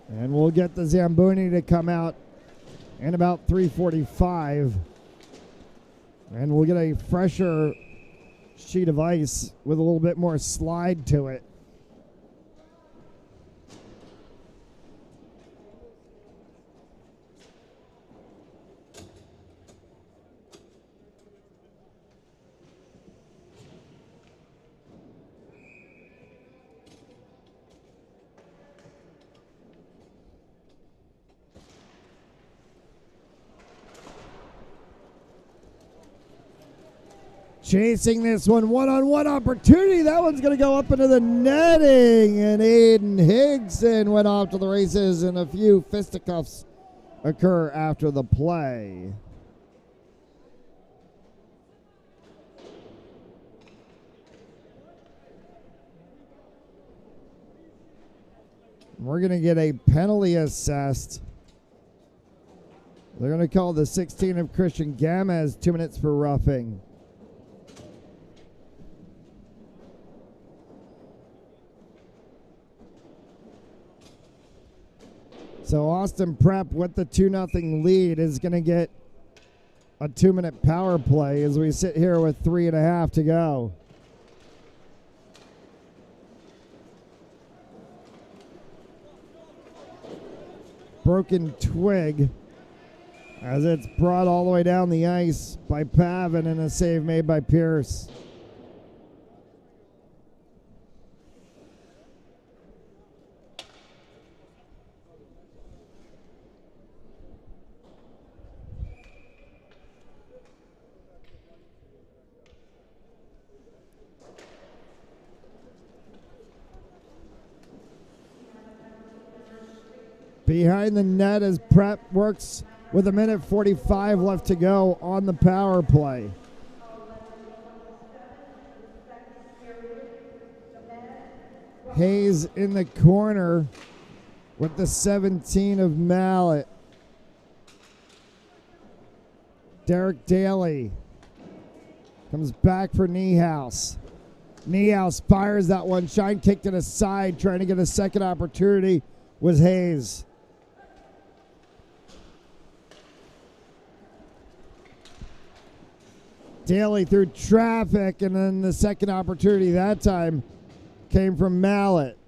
And we'll get the Zamboni to come out in about 3:45. And we'll get a fresher sheet of ice with a little bit more slide to it. Chasing this one-on-one opportunity. That one's going to go up into the netting. And Aiden Higson went off to the races, and a few fisticuffs occur after the play. We're going to get a penalty assessed. They're going to call the 16 of Christian Gamez 2 minutes for roughing. So Austin Prep with the 2-0 lead is going to get a 2-minute power play as we sit here with 3.5 to go. Broken twig as it's brought all the way down the ice by Pavin and a save made by Pierce. Behind the net as Prep works with 1:45 left to go on the power play. Hayes in the corner with the 17 of Mallet. Derek Daly comes back for Niehaus. Niehaus fires that one. Shine kicked it aside, trying to get a second opportunity was Hayes. Daly through traffic, and then the second opportunity that time came from Mallet.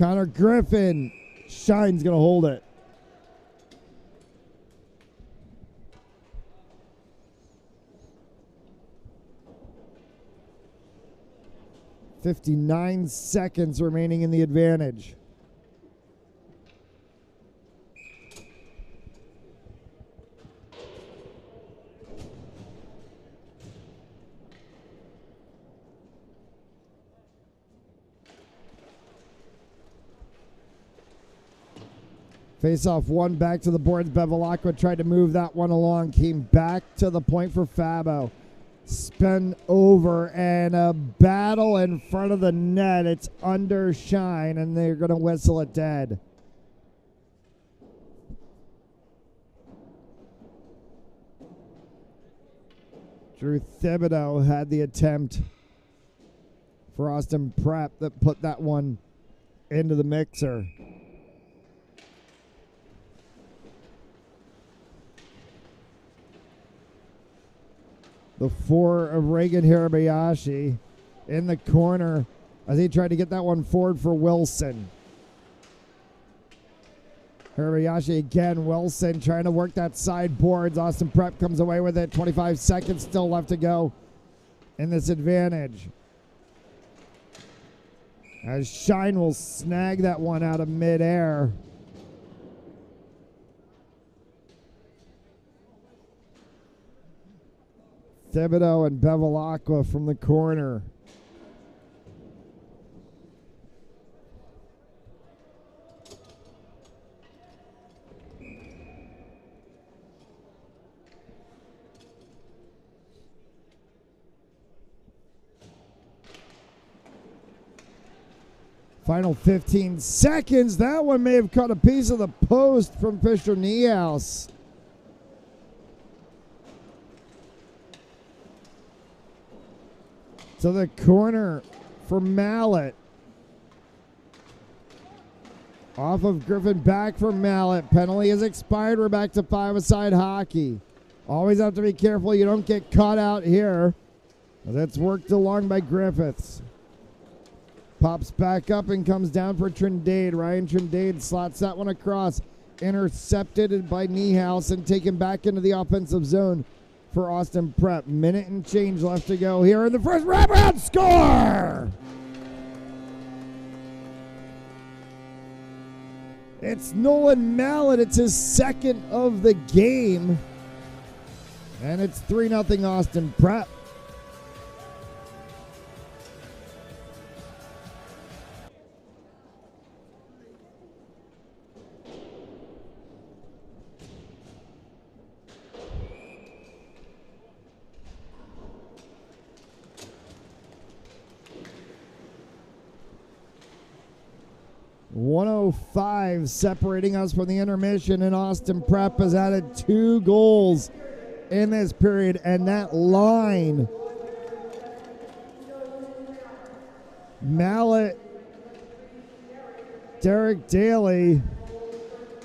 Connor Griffin. Shine's going to hold it. "59 seconds remaining in the advantage." Face off one back to the boards. Bevilacqua tried to move that one along. Came back to the point for Fabo. Spin over and a battle in front of the net. It's under Shine, and they're going to whistle it dead. Drew Thibodeau had the attempt for Austin Prep that put that one into the mixer. The 4 of Reagan Hirabayashi in the corner as he tried to get that one forward for Wilson. Hirabayashi again, Wilson trying to work that side boards. Austin Prep comes away with it. 25 seconds still left to go in this advantage. As Shine will snag that one out of midair. Thibodeau and Bevilacqua from the corner. Final 15 seconds. That one may have caught a piece of the post from Fisher Niehaus. To the corner for Mallet. Off of Griffin, back for Mallet. Penalty has expired. We're back to 5-a-side hockey. Always have to be careful you don't get caught out here. That's worked along by Griffiths. Pops back up and comes down for Trindade. Ryan Trindade slots that one across. Intercepted by Niehaus and taken back into the offensive zone for Austin Prep. Minute and change left to go here in the first wraparound. Score! It's Nolan Mallet. It's his second of the game. And it's 3-0 Austin Prep. .105 separating us from the intermission, and Austin Prep has added 2 goals in this period, and that line, Mallet, Derek Daly,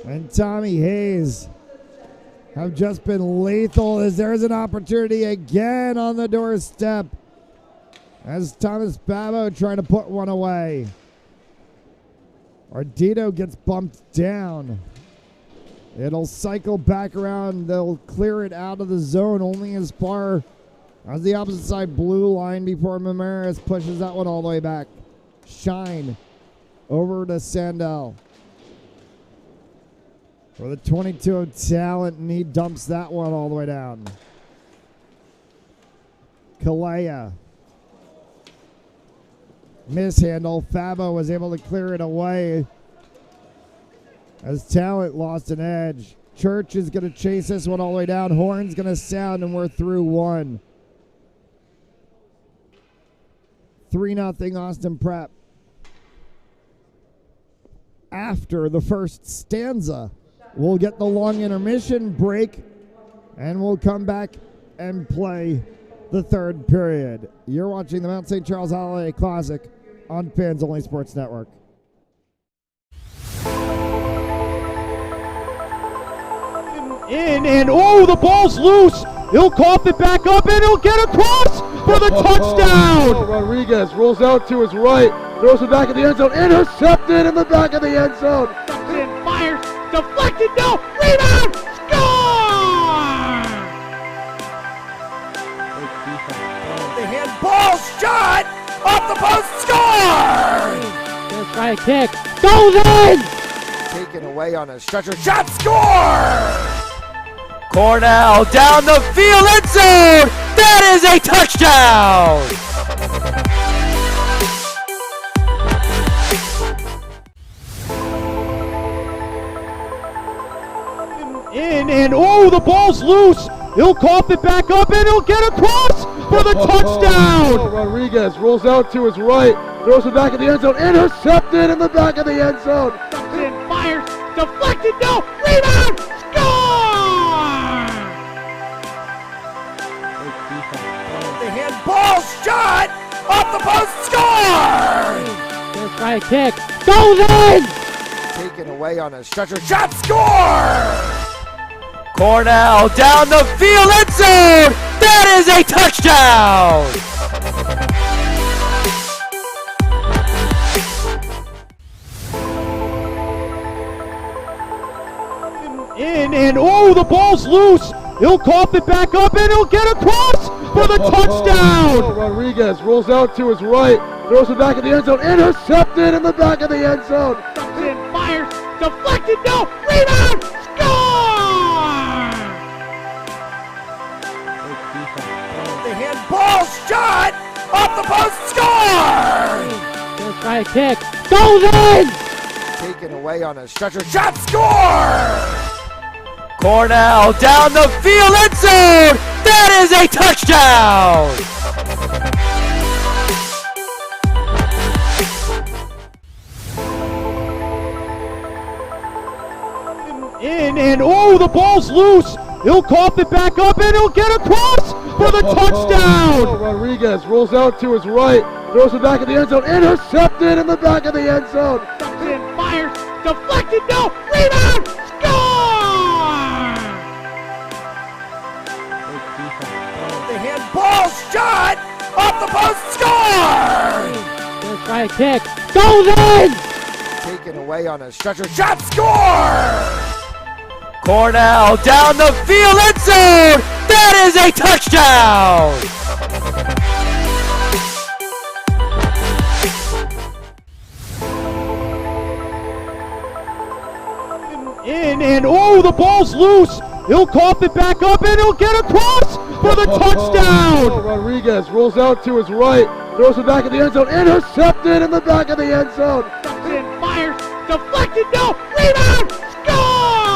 and Tommy Hayes have just been lethal as there's an opportunity again on the doorstep as Thomas Babo trying to put one away. Ardito gets bumped down. It'll cycle back around. They'll clear it out of the zone only as far as the opposite side blue line before Mameras pushes that one all the way back. Shine over to Sandell for the 22 of talent, and he dumps that one all the way down. Kalea. Mishandle. Fabo was able to clear it away as Talent lost an edge. Church is going to chase this one all the way down. Horn's going to sound, and we're through 1. 3-0 Austin Prep. After the first stanza, we'll get the long intermission break, and we'll come back and play the third period. You're watching the Mount St. Charles Holiday Classic on Fans Only Sports Network. And oh, the ball's loose. He'll cough it back up, and he'll get across for the touchdown. Rodriguez rolls out to his right. Throws it back in the end zone. Intercepted in the back of the end zone. And fires, deflected, no, rebound, score! The handball shot off the post, score! Gonna try a kick, goes in! Taken away on a stretcher, shot, score! Cornell down the field, end zone! That is a touchdown! In, and oh, the ball's loose! He'll cough it back up and he'll get across for the touchdown! Rodriguez rolls out to his right. Throws it back in the end zone. Intercepted in the back of the end zone. And fires, deflected, no, rebound, score! The handball shot off the post, score! Gonna try a kick, goes in! Taken away on a stretcher, shot, score! Cornell down the field, end zone! That is a touchdown! In, and oh, the ball's loose! He'll cough it back up and he'll get across for the touchdown! Rodriguez rolls out to his right. Throws it back in the end zone. Intercepted in the back of the end zone. And fires, deflected, no, rebound, score! The handball shot off the post, score! Gonna try a kick, goes in! Taken away on a stretcher, shot, score! Cornell down the field, end zone! That is a touchdown! In, and oh, the ball's loose! He'll cough it back up and he'll get across for the touchdown! Rodriguez rolls out to his right. Throws it back in the end zone. Intercepted in the back of the end zone. And fires, deflected, no, rebound, score! The handball shot off the post, score! Gonna try a kick, goes in! Taken away on a stretcher, shot, score! Cornell down the field, end zone! That is a touchdown! In, and oh, the ball's loose! He'll cough it back up and he'll get across for the touchdown! Rodriguez rolls out to his right. Throws it back in the end zone. Intercepted in the back of the end zone. And fires, deflected, no, rebound, score!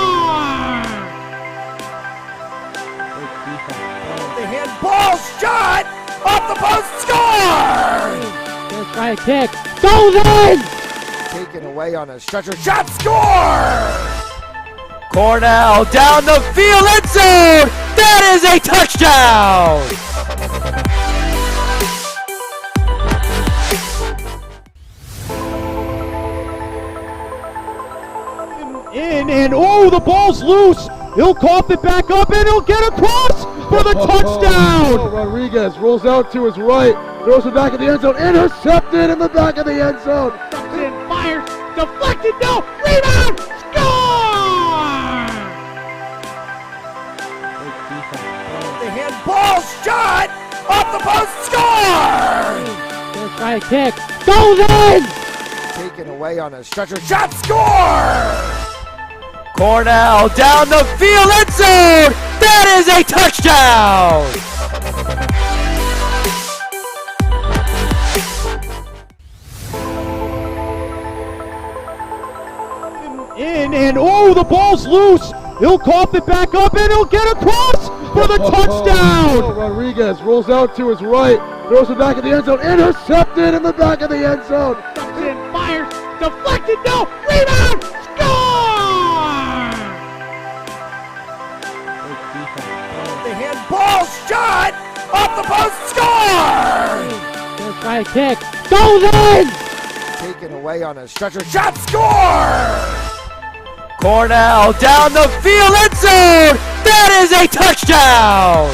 The handball shot off the post, score! Gonna try a kick, goes in! Taken away on a stretcher, shot, score! Cornell down the field, end zone! That is a touchdown! In, and oh, the ball's loose! He'll cough it back up and he'll get across for the touchdown! Rodriguez rolls out to his right. Throws it back in the end zone. Intercepted in the back of the end zone. And fires, deflected, no, rebound, score! The handball shot off the post, score! Gonna try a kick, goes in! Taken away on a stretcher, shot, score! Cornell down the field, end zone! That is a touchdown! In, and oh, the ball's loose! He'll cough it back up and he'll get across for the touchdown! Rodriguez rolls out to his right. Throws it back in the end zone. Intercepted in the back of the end zone. And fires, deflected, no, rebound, score! The handball shot off the post, score! Gonna try a kick, goes in! Taken away on a stretcher, shot, score! Cornell down the field, end zone! That is a touchdown!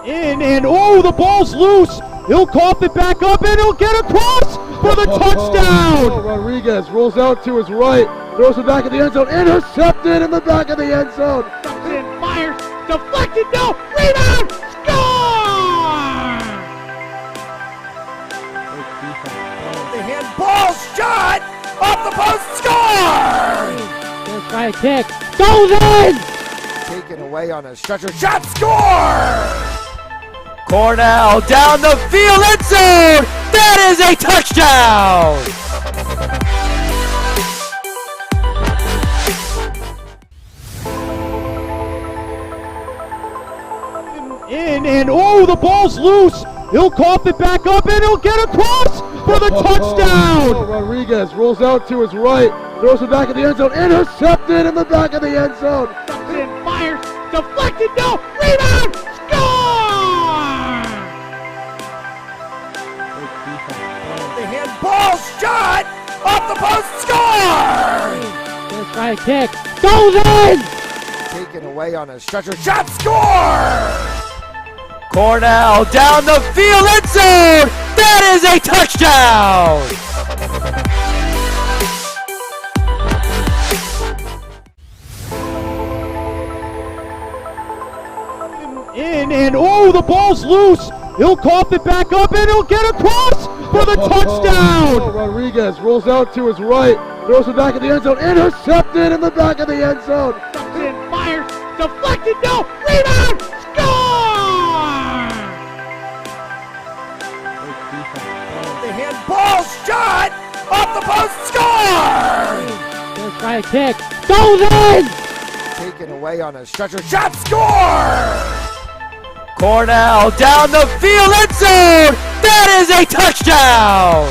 In, and oh, the ball's loose. He'll cough it back up, and he'll get across for the touchdown. Rodriguez rolls out to his right, throws it back in the end zone, intercepted in the back of the end zone. And fires, deflected, no, rebound, score! The handball shot off the post, score! First by a kick, goes in! Taken away on a stretcher, shot, score! Cornell down the field, end zone! That is a touchdown! In, and oh, the ball's loose. He'll cough it back up, and he'll get across for the touchdown. Rodriguez rolls out to his right, throws it back in the end zone, intercepted in the back of the end zone. And fires, deflected, no, rebound, score! The handball shot off the post, score! First by a kick, goes in! Taken away on a stretcher, shot, score! Cornell down the field, end zone! That is a touchdown! In, and oh, the ball's loose. He'll cough it back up, and he'll get across for the touchdown. Rodriguez rolls out to his right, throws it back in the end zone, intercepted in the back of the end zone. And fires, deflected, no, rebound, score! The handball shot off the post, score! First by a kick, goes in! Taken away on a stretcher, shot, score! Cornell down the field, end zone! That is a touchdown!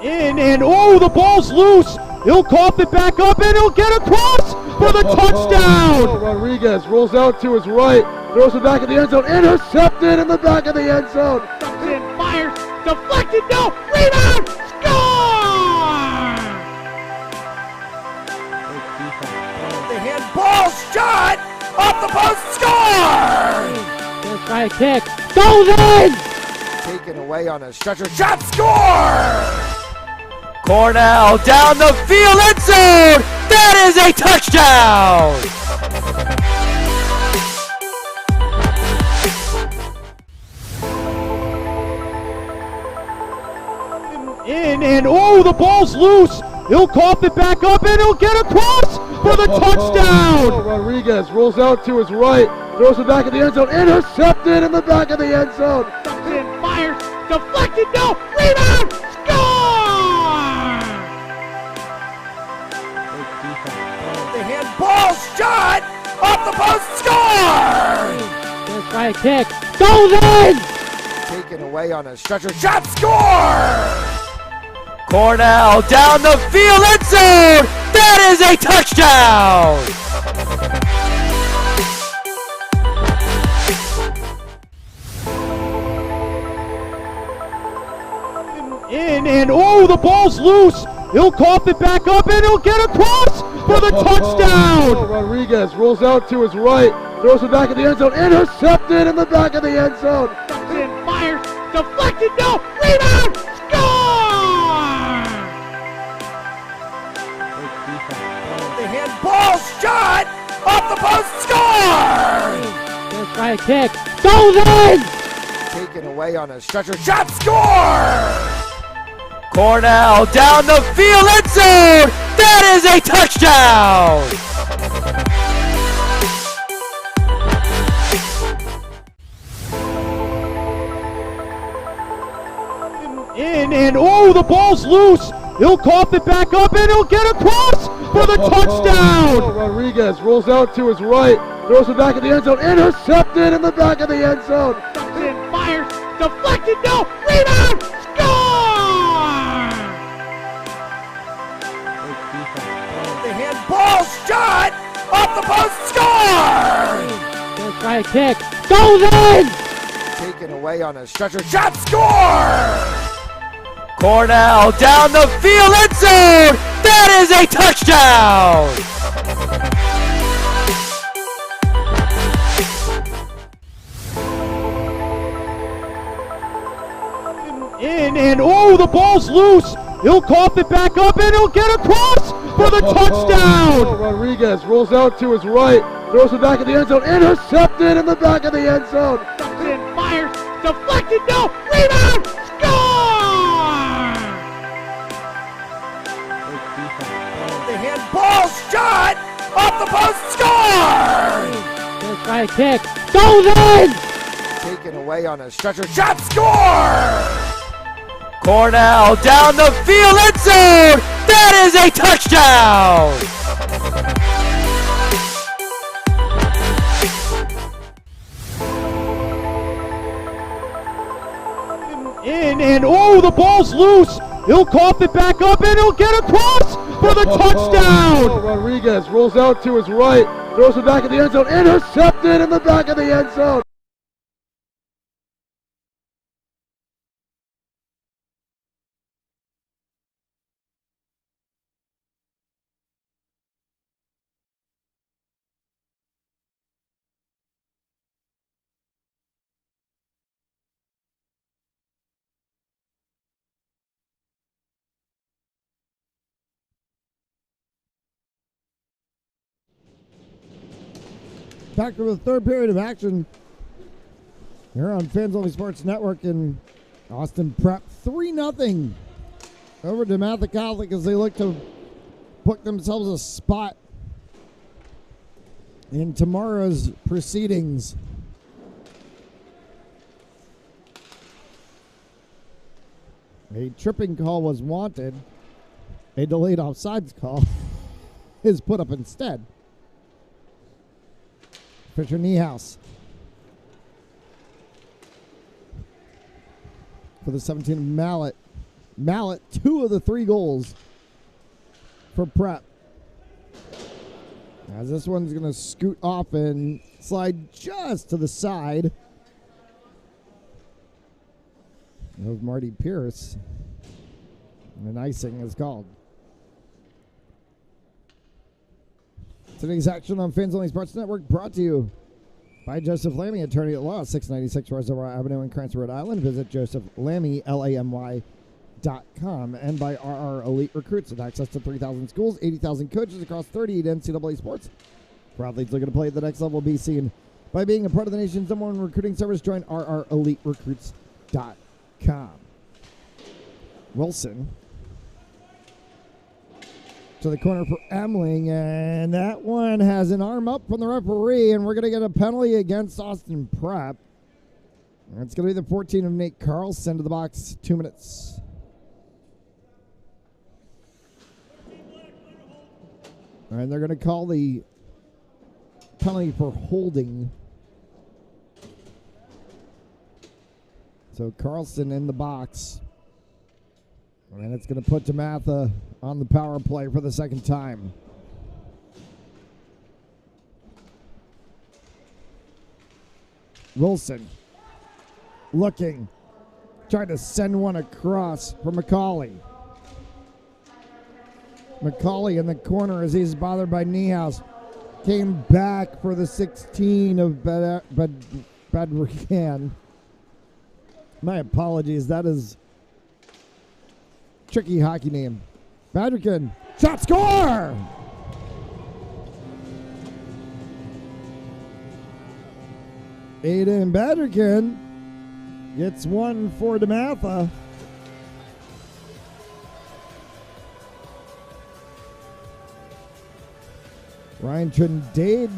In, and oh, the ball's loose. He'll cough it back up, and he'll get across for the touchdown. Rodriguez rolls out to his right, throws it back in the end zone, intercepted in the back of the end zone. And fires, deflected, no, rebound, score! The handball shot off the post, score! First by a kick, goes in! Taken away on a stretcher, shot, score! Cornell down the field, end zone! That is a touchdown! In, and oh, the ball's loose. He'll cough it back up, and he'll get across for the touchdown. Rodriguez rolls out to his right, throws it back in the end zone, intercepted in the back of the end zone. And fires, deflected, no, rebound, score! The handball shot off the post, score! First by a kick, goes in! Taken away on a stretcher, shot, score! Cornell down the field, end zone! That is a touchdown! In, and oh, the ball's loose. He'll cough it back up, and he'll get across for the touchdown. Rodriguez rolls out to his right, throws it back in the end zone, intercepted in the back of the end zone. And fires, deflected, no, rebound, score! The handball shot off the post, score! First by a kick, goes in! Taken away on a stretcher, shot, score! Cornell down the field, end zone! That is a touchdown! In, and oh, the ball's loose. He'll cough it back up, and he'll get across for the touchdown. Rodriguez rolls out to his right, throws it back in the end zone, intercepted in the back of the end zone. And fires, deflected, no, rebound, score! The handball shot off the post, score! First by a kick, goes in! Taken away on a stretcher, shot, score! Cornell down the field, end zone. That is a touchdown. In and oh, the ball's loose. He'll cough it back up and he'll get across for the touchdown. Rodriguez rolls out to his right, throws it back in the end zone, intercepted in the back of the end zone. In, fires, deflected, no, rebound, score! The handball shot off the post, score! First try kick, goes in! Taken away on a stretcher, shot, score! Cornell down the field, end zone! That is a touchdown! In and oh, the ball's loose. He'll cough it back up and he'll get across for the touchdown. Rodriguez rolls out to his right, throws it back in the end zone, intercepted in the back of the end zone. Back to the third period of action here on Fans Only Sports Network in Austin Prep. 3-0 over DeMatha Catholic as they look to book themselves a spot in tomorrow's proceedings. A tripping call was wanted. A delayed offsides call is put up instead. Fisher Niehaus for the 17 of Mallet. Mallet, 2 of the 3 goals for Prep. As this one's going to scoot off and slide just to the side of Marty Pierce. And icing is called. Today's action on Fans Only Sports Network brought to you by Joseph Lamy, attorney at law, 696 Reservoir Avenue in Cranston, Rhode Island. Visit josephlamy, LAMY.com. And by RR Elite Recruits with access to 3,000 schools, 80,000 coaches across 38 NCAA sports. For athletes looking to play at the next level, be seen by being a part of the nation's #1 recruiting service. Join RREliteRecruits.com. Wilson to the corner for Emling, and that one has an arm up from the referee, and we're going to get a penalty against Austin Prep. And it's going to be the 14 of Nate Carlson to the box, 2 minutes. And they're going to call the penalty for holding. So Carlson in the box. And it's going to put DeMatha on the power play for the second time. Wilson looking, trying to send one across for McCauley. McCauley in the corner as he's bothered by Niehaus. Came back for the 16 of Badrigan. My apologies, that is tricky hockey name. Badrigan, shot, score! Aiden Badrigan gets one for DeMatha. Ryan Trindade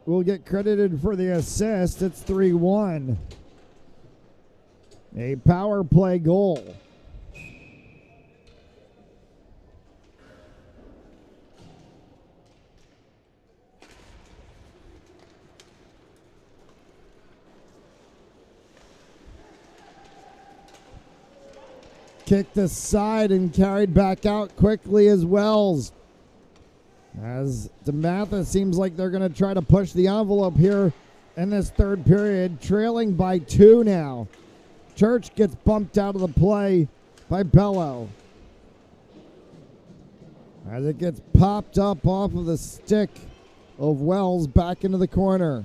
will get credited for the assist. It's 3-1. A power play goal. Kicked aside and carried back out quickly as Wells. As DeMatha seems like they're going to try to push the envelope here in this third period, trailing by 2 now. Church gets bumped out of the play by Bello. As it gets popped up off of the stick of Wells back into the corner.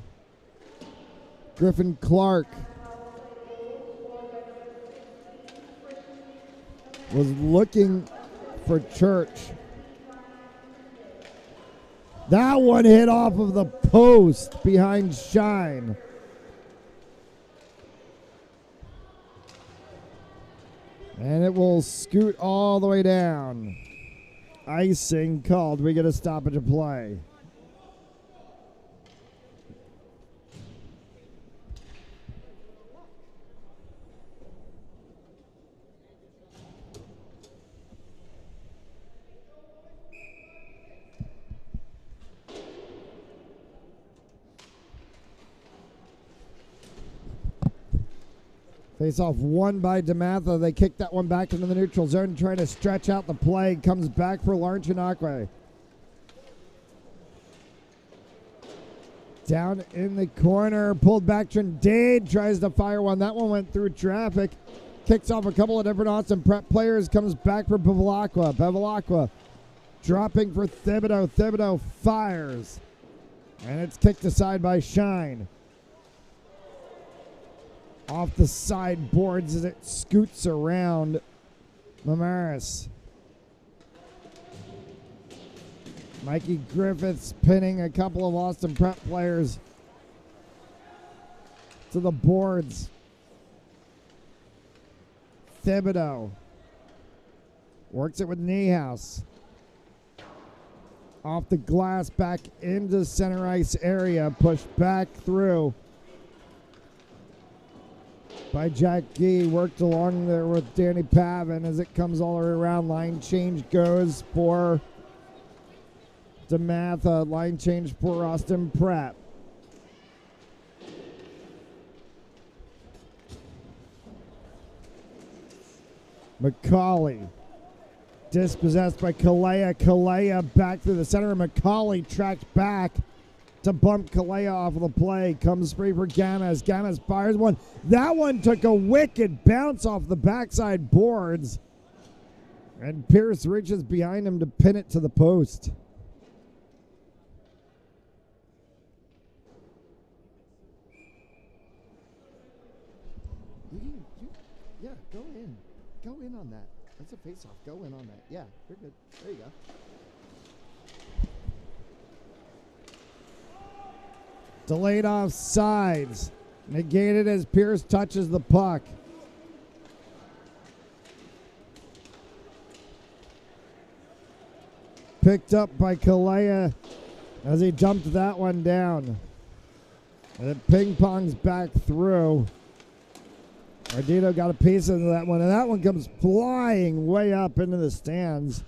Griffin Clark was looking for Church. That one hit off of the post behind Shine. And it will scoot all the way down. Icing called. We get a stoppage of play. Face off won by DeMatha. They kick that one back into the neutral zone, trying to stretch out the play. Comes back for Lawrence Chinakwe. Down in the corner, pulled back. Trindade tries to fire one. That one went through traffic. Kicks off a couple of different Austin Prep players. Comes back for Bevilacqua. Bevilacqua dropping for Thibodeau. Thibodeau fires. And it's kicked aside by Shine. Off the sideboards as it scoots around Mamaris. Mikey Griffiths pinning a couple of Austin Prep players to the boards. Thibodeau works it with Niehaus. Off the glass, back into center ice area, pushed back through by Jack Gee, worked along there with Danny Pavin as it comes all the way around. Line change goes for DeMatha. Line change for Austin Pratt. McCauley dispossessed by Kalea. Kalea back through the center. McCauley tracked back to bump Kalea off of the play. Comes free for Gamas. Gamas fires one. That one took a wicked bounce off the backside boards. And Pierce reaches behind him to pin it to the post. Yeah, go in. Go in on that. That's a face-off. Go in on that. Yeah, you're good. There you go. Delayed offsides. Negated as Pierce touches the puck. Picked up by Kalea as he jumped that one down. And it ping-pongs back through. Ardito got a piece of that one, and that one comes flying way up into the stands.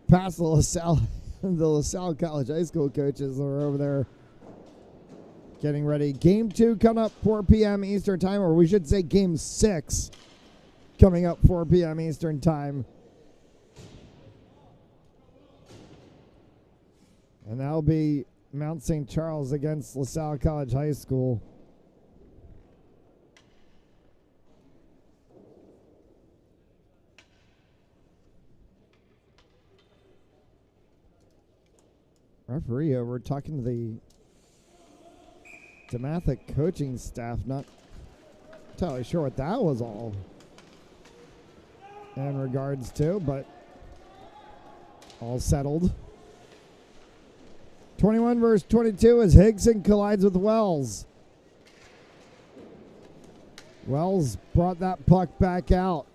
Past the LaSalle College High School coaches are over there getting ready. Game 2 coming up 4 p.m. Eastern Time, or we should say Game 6 coming up 4 p.m. Eastern Time. And that'll be Mount St. Charles against LaSalle College High School. Referee over talking to the DeMatha coaching staff, not entirely sure what that was all in regards to, but all settled. 21 versus 22 as Higson collides with Wells. Wells brought that puck back out.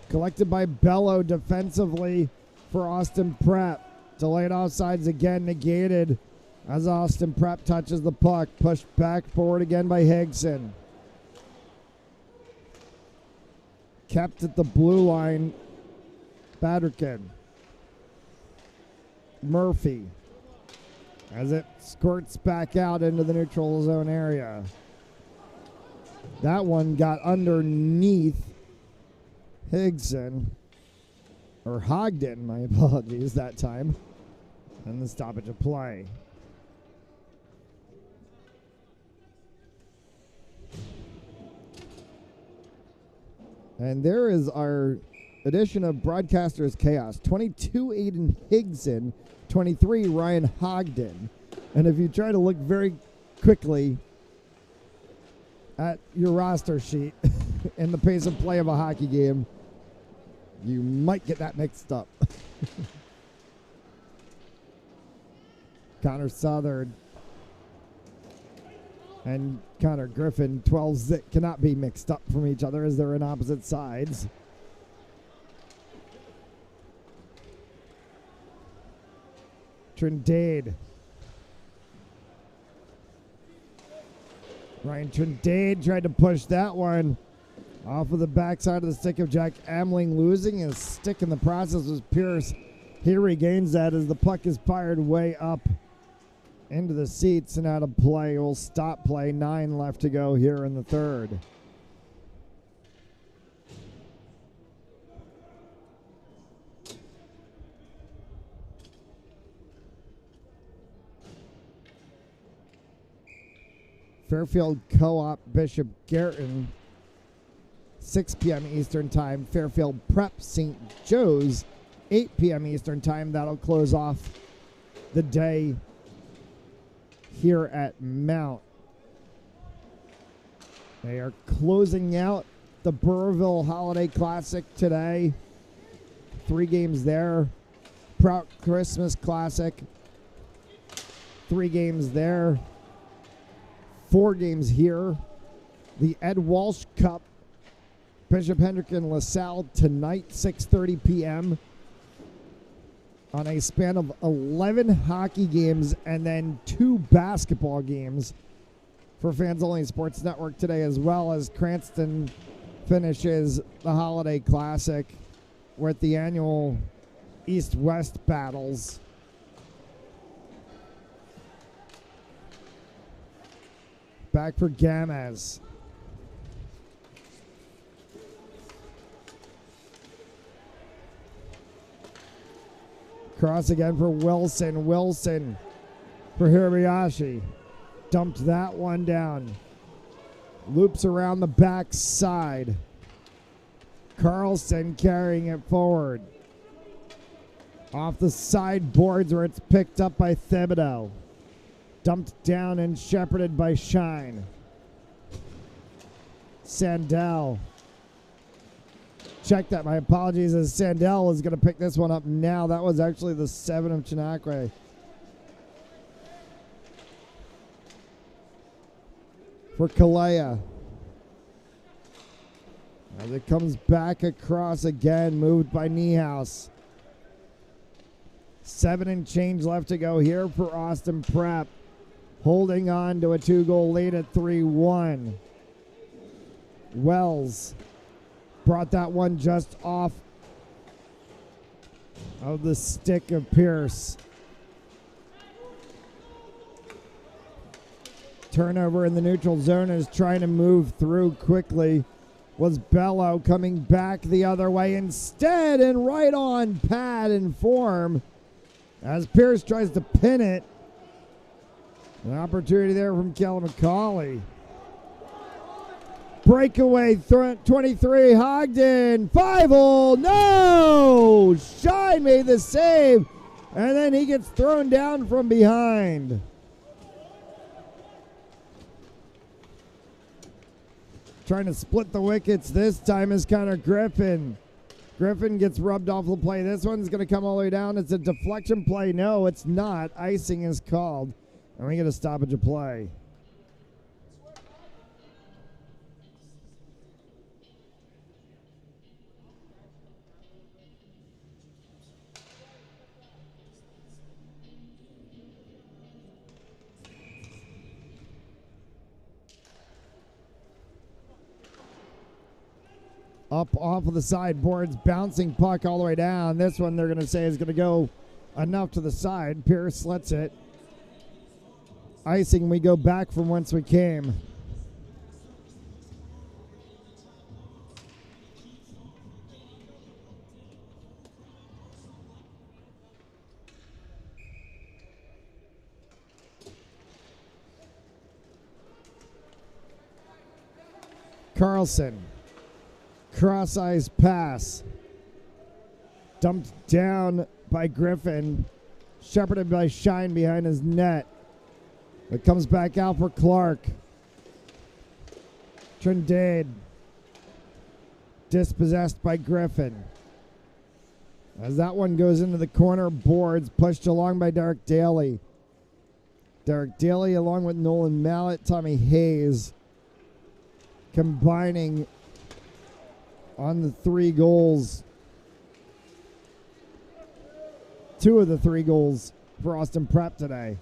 Collected by Bello defensively for Austin Prep. Delayed offsides again, negated as Austin Prep touches the puck. Pushed back forward again by Higson. Kept at the blue line, Batterkin. Murphy as it squirts back out into the neutral zone area. That one got underneath Higson, or Hogden, my apologies, that time. And the stoppage of play. And there is our edition of Broadcasters Chaos. 22, Aiden Higson. 23, Ryan Hogden. And if you try to look very quickly at your roster sheet and the pace of play of a hockey game, you might get that mixed up. Connor Southard and Connor Griffin, 12s that cannot be mixed up from each other as they're in opposite sides. Trindade. Ryan Trindade tried to push that one off of the backside of the stick of Jack Amling, losing his stick in the process was Pierce. He regains that as the puck is fired way up into the seats and out of play. Will stop play. 9 left to go here in the third. Fairfield Co-op Bishop Garreton, 6 p.m. Eastern Time. Fairfield Prep St. Joe's, 8 p.m. Eastern Time. That'll close off the day here at Mount. They are closing out the Burrville Holiday Classic today. 3 games there. Prout Christmas Classic, 3 games there. 4 games here. The Ed Walsh Cup, Bishop Hendrick and LaSalle tonight, 6:30 p.m. on a span of 11 hockey games and then 2 basketball games for Fans Only Sports Network today, as well as Cranston finishes the Holiday Classic with the annual East-West battles. Back for Gamez. Cross again for Wilson. Wilson for Hirabayashi. Dumped that one down. Loops around the back side. Carlson carrying it forward. Off the side boards where it's picked up by Thibodeau. Dumped down and shepherded by Shine. Sandell. Check that. My apologies, as Sandell is going to pick this one up now. That was actually the 7 of Chinakwe. For Kalea. As it comes back across again, moved by Niehaus. 7 and change left to go here for Austin Prep. Holding on to a 2-goal lead at 3-1. Wells brought that one just off of the stick of Pierce. Turnover in the neutral zone is trying to move through quickly. Was Bello coming back the other way instead, and right on pad and form as Pierce tries to pin it. An opportunity there from Kellen McCauley. Breakaway 23, Hogden. 5-0, no! Shine made the save, and then he gets thrown down from behind. Trying to split the wickets this time is Connor Griffin. Griffin gets rubbed off the play. This one's going to come all the way down. It's a deflection play. No, it's not. Icing is called. And we get a stoppage of play. Up off of the sideboards, bouncing puck all the way down. This one they're going to say is going to go enough to the side. Pierce lets it. Icing, we go back from whence we came. Cross-ice pass. Dumped down by Griffin. Shepherded by Shine behind his net. It comes back out for Clark. Trindade. Dispossessed by Griffin. As that one goes into the corner boards, pushed along by Derek Daly. Derek Daly along with Nolan Mallett, Tommy Hayes combining on the 3 goals. 2 of the 3 goals for Austin Prep today.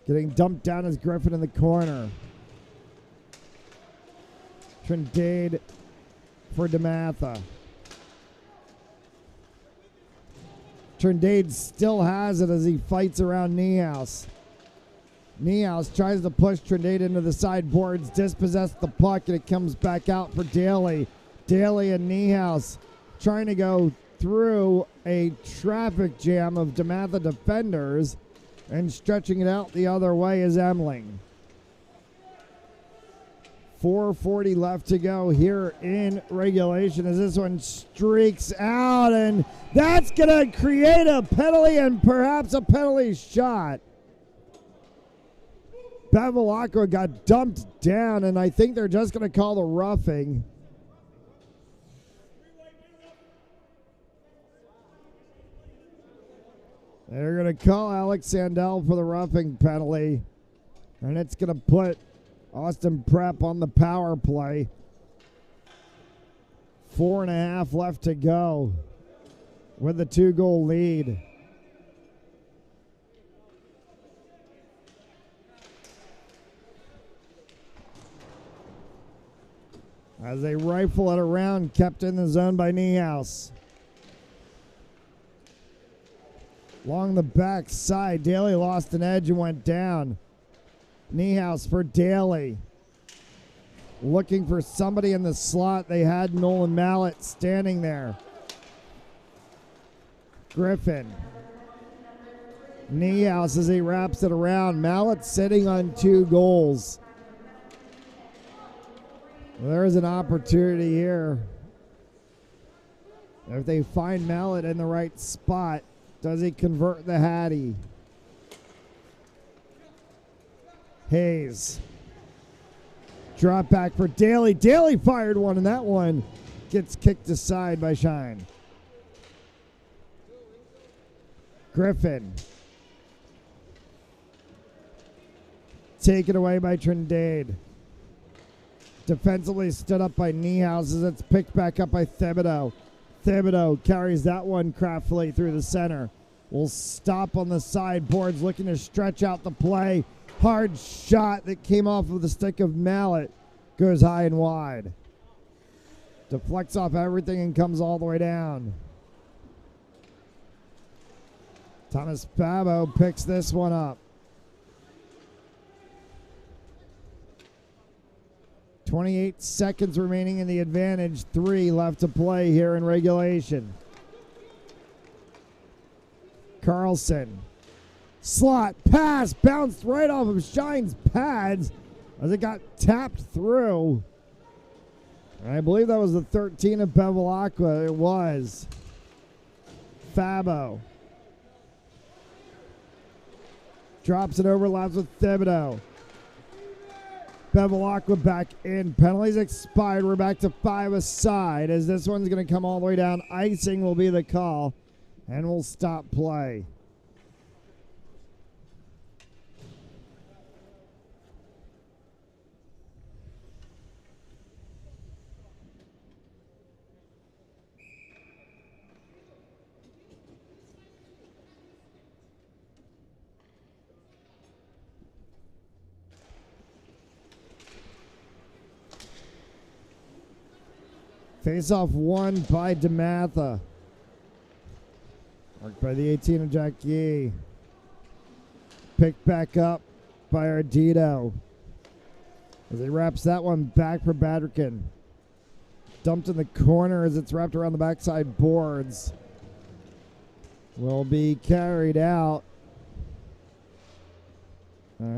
Getting dumped down is Griffin in the corner. Trindade for DeMatha. Trindade still has it as he fights around Niehaus. Niehaus tries to push Trindade into the sideboards, dispossess the puck, and it comes back out for Daly. Daly and Niehaus trying to go through a traffic jam of DeMatha defenders, and stretching it out the other way is Emling. 4:40 left to go here in regulation as this one streaks out, and that's going to create a penalty and perhaps a penalty shot. Bevilacqua got dumped down, and I think they're just going to call the roughing. They're going to call Alex Sandell for the roughing penalty, and it's going to put Austin Prep on the power play. 4.5 left to go with a 2-goal lead. As they rifle it around, kept in the zone by Niehaus. Along the back side, Daly lost an edge and went down. Niehaus for Daly. Looking for somebody in the slot. They had Nolan Mallett standing there. Griffin. Niehaus as he wraps it around. Mallett sitting on 2 goals. There's an opportunity here. If they find Mallett in the right spot, does he convert the Hattie? Hayes. Drop back for Daly. Daly fired one, and that one gets kicked aside by Shine. Griffin. Taken away by Trindade. Defensively stood up by Niehaus as it's picked back up by Thibodeau. Thibodeau carries that one craftily through the center. Will stop on the sideboards, looking to stretch out the play. Hard shot that came off of the stick of Mallett. Goes high and wide. Deflects off everything and comes all the way down. Thomas Fabo picks this one up. 28 seconds remaining in the advantage. 3 left to play here in regulation. Carlson. Slot pass bounced right off of Shine's pads as it got tapped through. I believe that was the 13 of Bevilacqua. It was. Fabo. Drops it, overlaps with Thibodeau. Bevilacqua back in. Penalties expired. We're back to 5 aside as this one's going to come all the way down. Icing will be the call, and we'll stop play. Face-off won by DeMatha. Marked by the 18 of Jack Yee. Picked back up by Ardito. As he wraps that one back for Badrican. Dumped in the corner as it's wrapped around the backside boards. Will be carried out.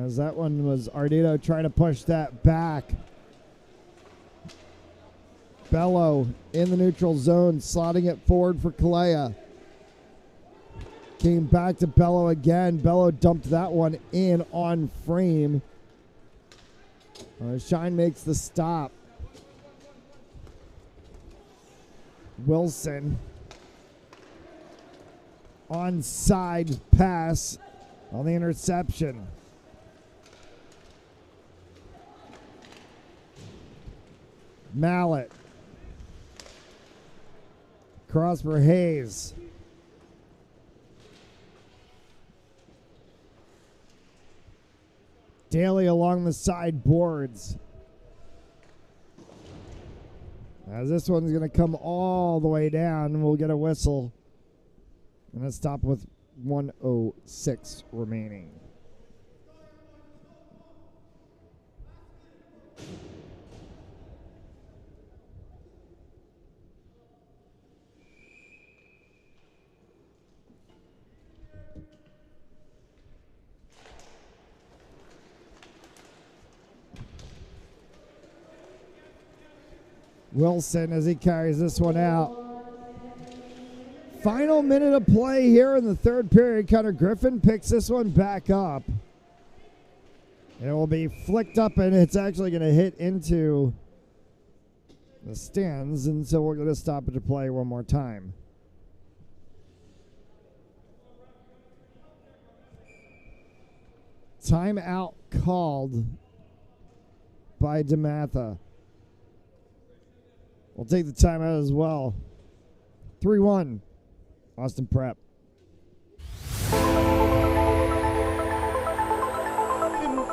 As that one was Ardito trying to push that back. Bello in the neutral zone, slotting it forward for Kalea. Came back to Bello again. Bello dumped that one in on frame. Shine makes the stop. Wilson. Onside pass on the interception. Mallet. Cross for Hayes. Daly along the side boards. As this one's going to come all the way down, we'll get a whistle. And a stop with 1:06 remaining. Wilson as he carries this one out. Final minute of play here in the third period. Connor Griffin picks this one back up. And it will be flicked up, and it's actually going to hit into the stands. And so we're going to stop it to play one more time. Timeout called by DeMatha. We'll take the timeout as well. 3-1, Austin Prep.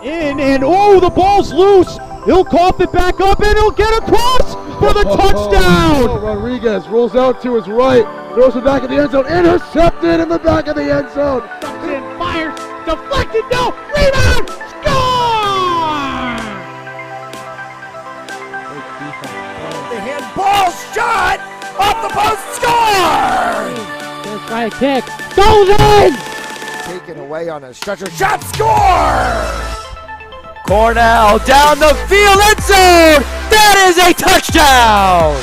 And oh, the ball's loose. He'll cough it back up, and he'll get across for the touchdown. Rodriguez rolls out to his right, throws it back in the end zone, intercepted in the back of the end zone. Comes in, fires, deflected, no, rebound, score! The handball shot off the post, score! First try kick, goes in! Taken away on a stretcher, shot, score! Cornell down the field, end zone! That is a touchdown!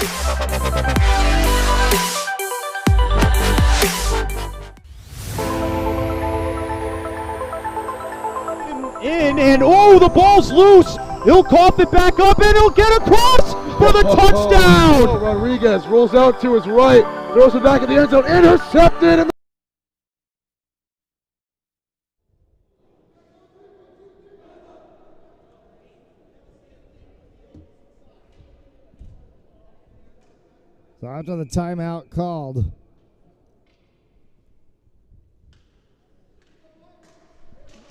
And oh, the ball's loose. He'll cough it back up, and he'll get across for the touchdown. Rodriguez rolls out to his right, throws it back in the end zone, intercepted in the So after the timeout called,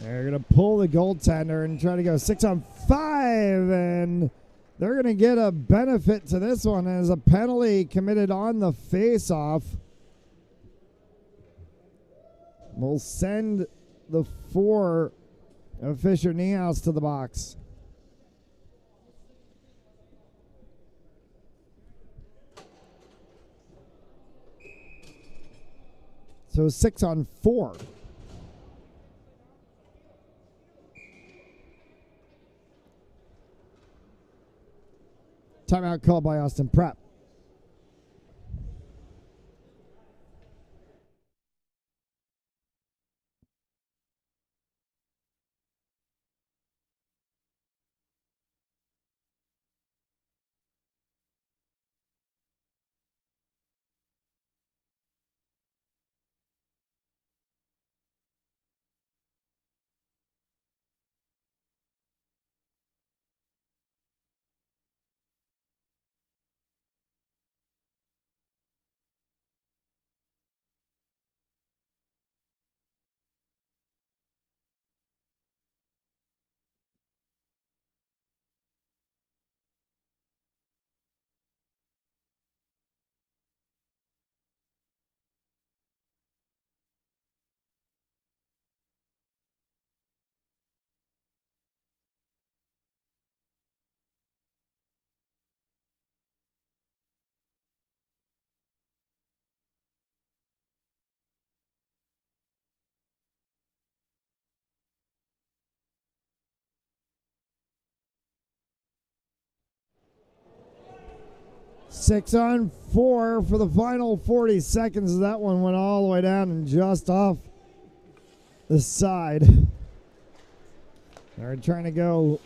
they're going to pull the goaltender and try to go 6-on-5, and they're going to get a benefit to this one as a penalty committed on the face-off. We'll send the 4 of Fisher Niehaus to the box. So 6-on-4. Timeout called by Austin Prep. 6-on-4 for the final 40 seconds. That one went all the way down and just off the side. They're trying to go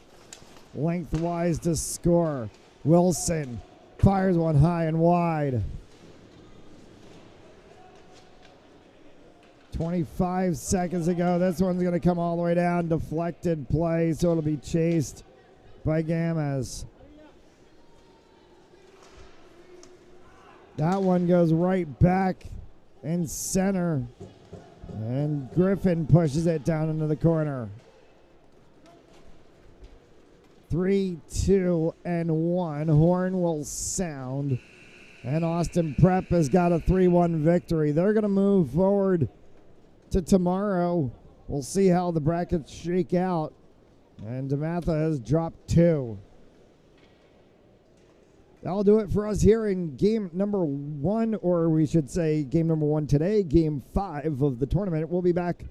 lengthwise to score. Wilson fires one high and wide. 25 seconds ago. This one's going to come all the way down. Deflected play, so it'll be chased by Gamez. That one goes right back in center. And Griffin pushes it down into the corner. 3, 2, and 1. Horn will sound. And Austin Prep has got a 3-1 victory. They're going to move forward to tomorrow. We'll see how the brackets shake out. And DeMatha has dropped 2. That'll do it for us here in game number 1, or we should say game number 1 today, game 5 of the tournament. We'll be back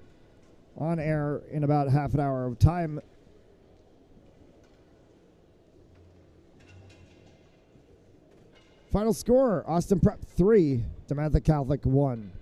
on air in about half an hour of time. Final score, Austin Prep 3, DeMatha Catholic 1.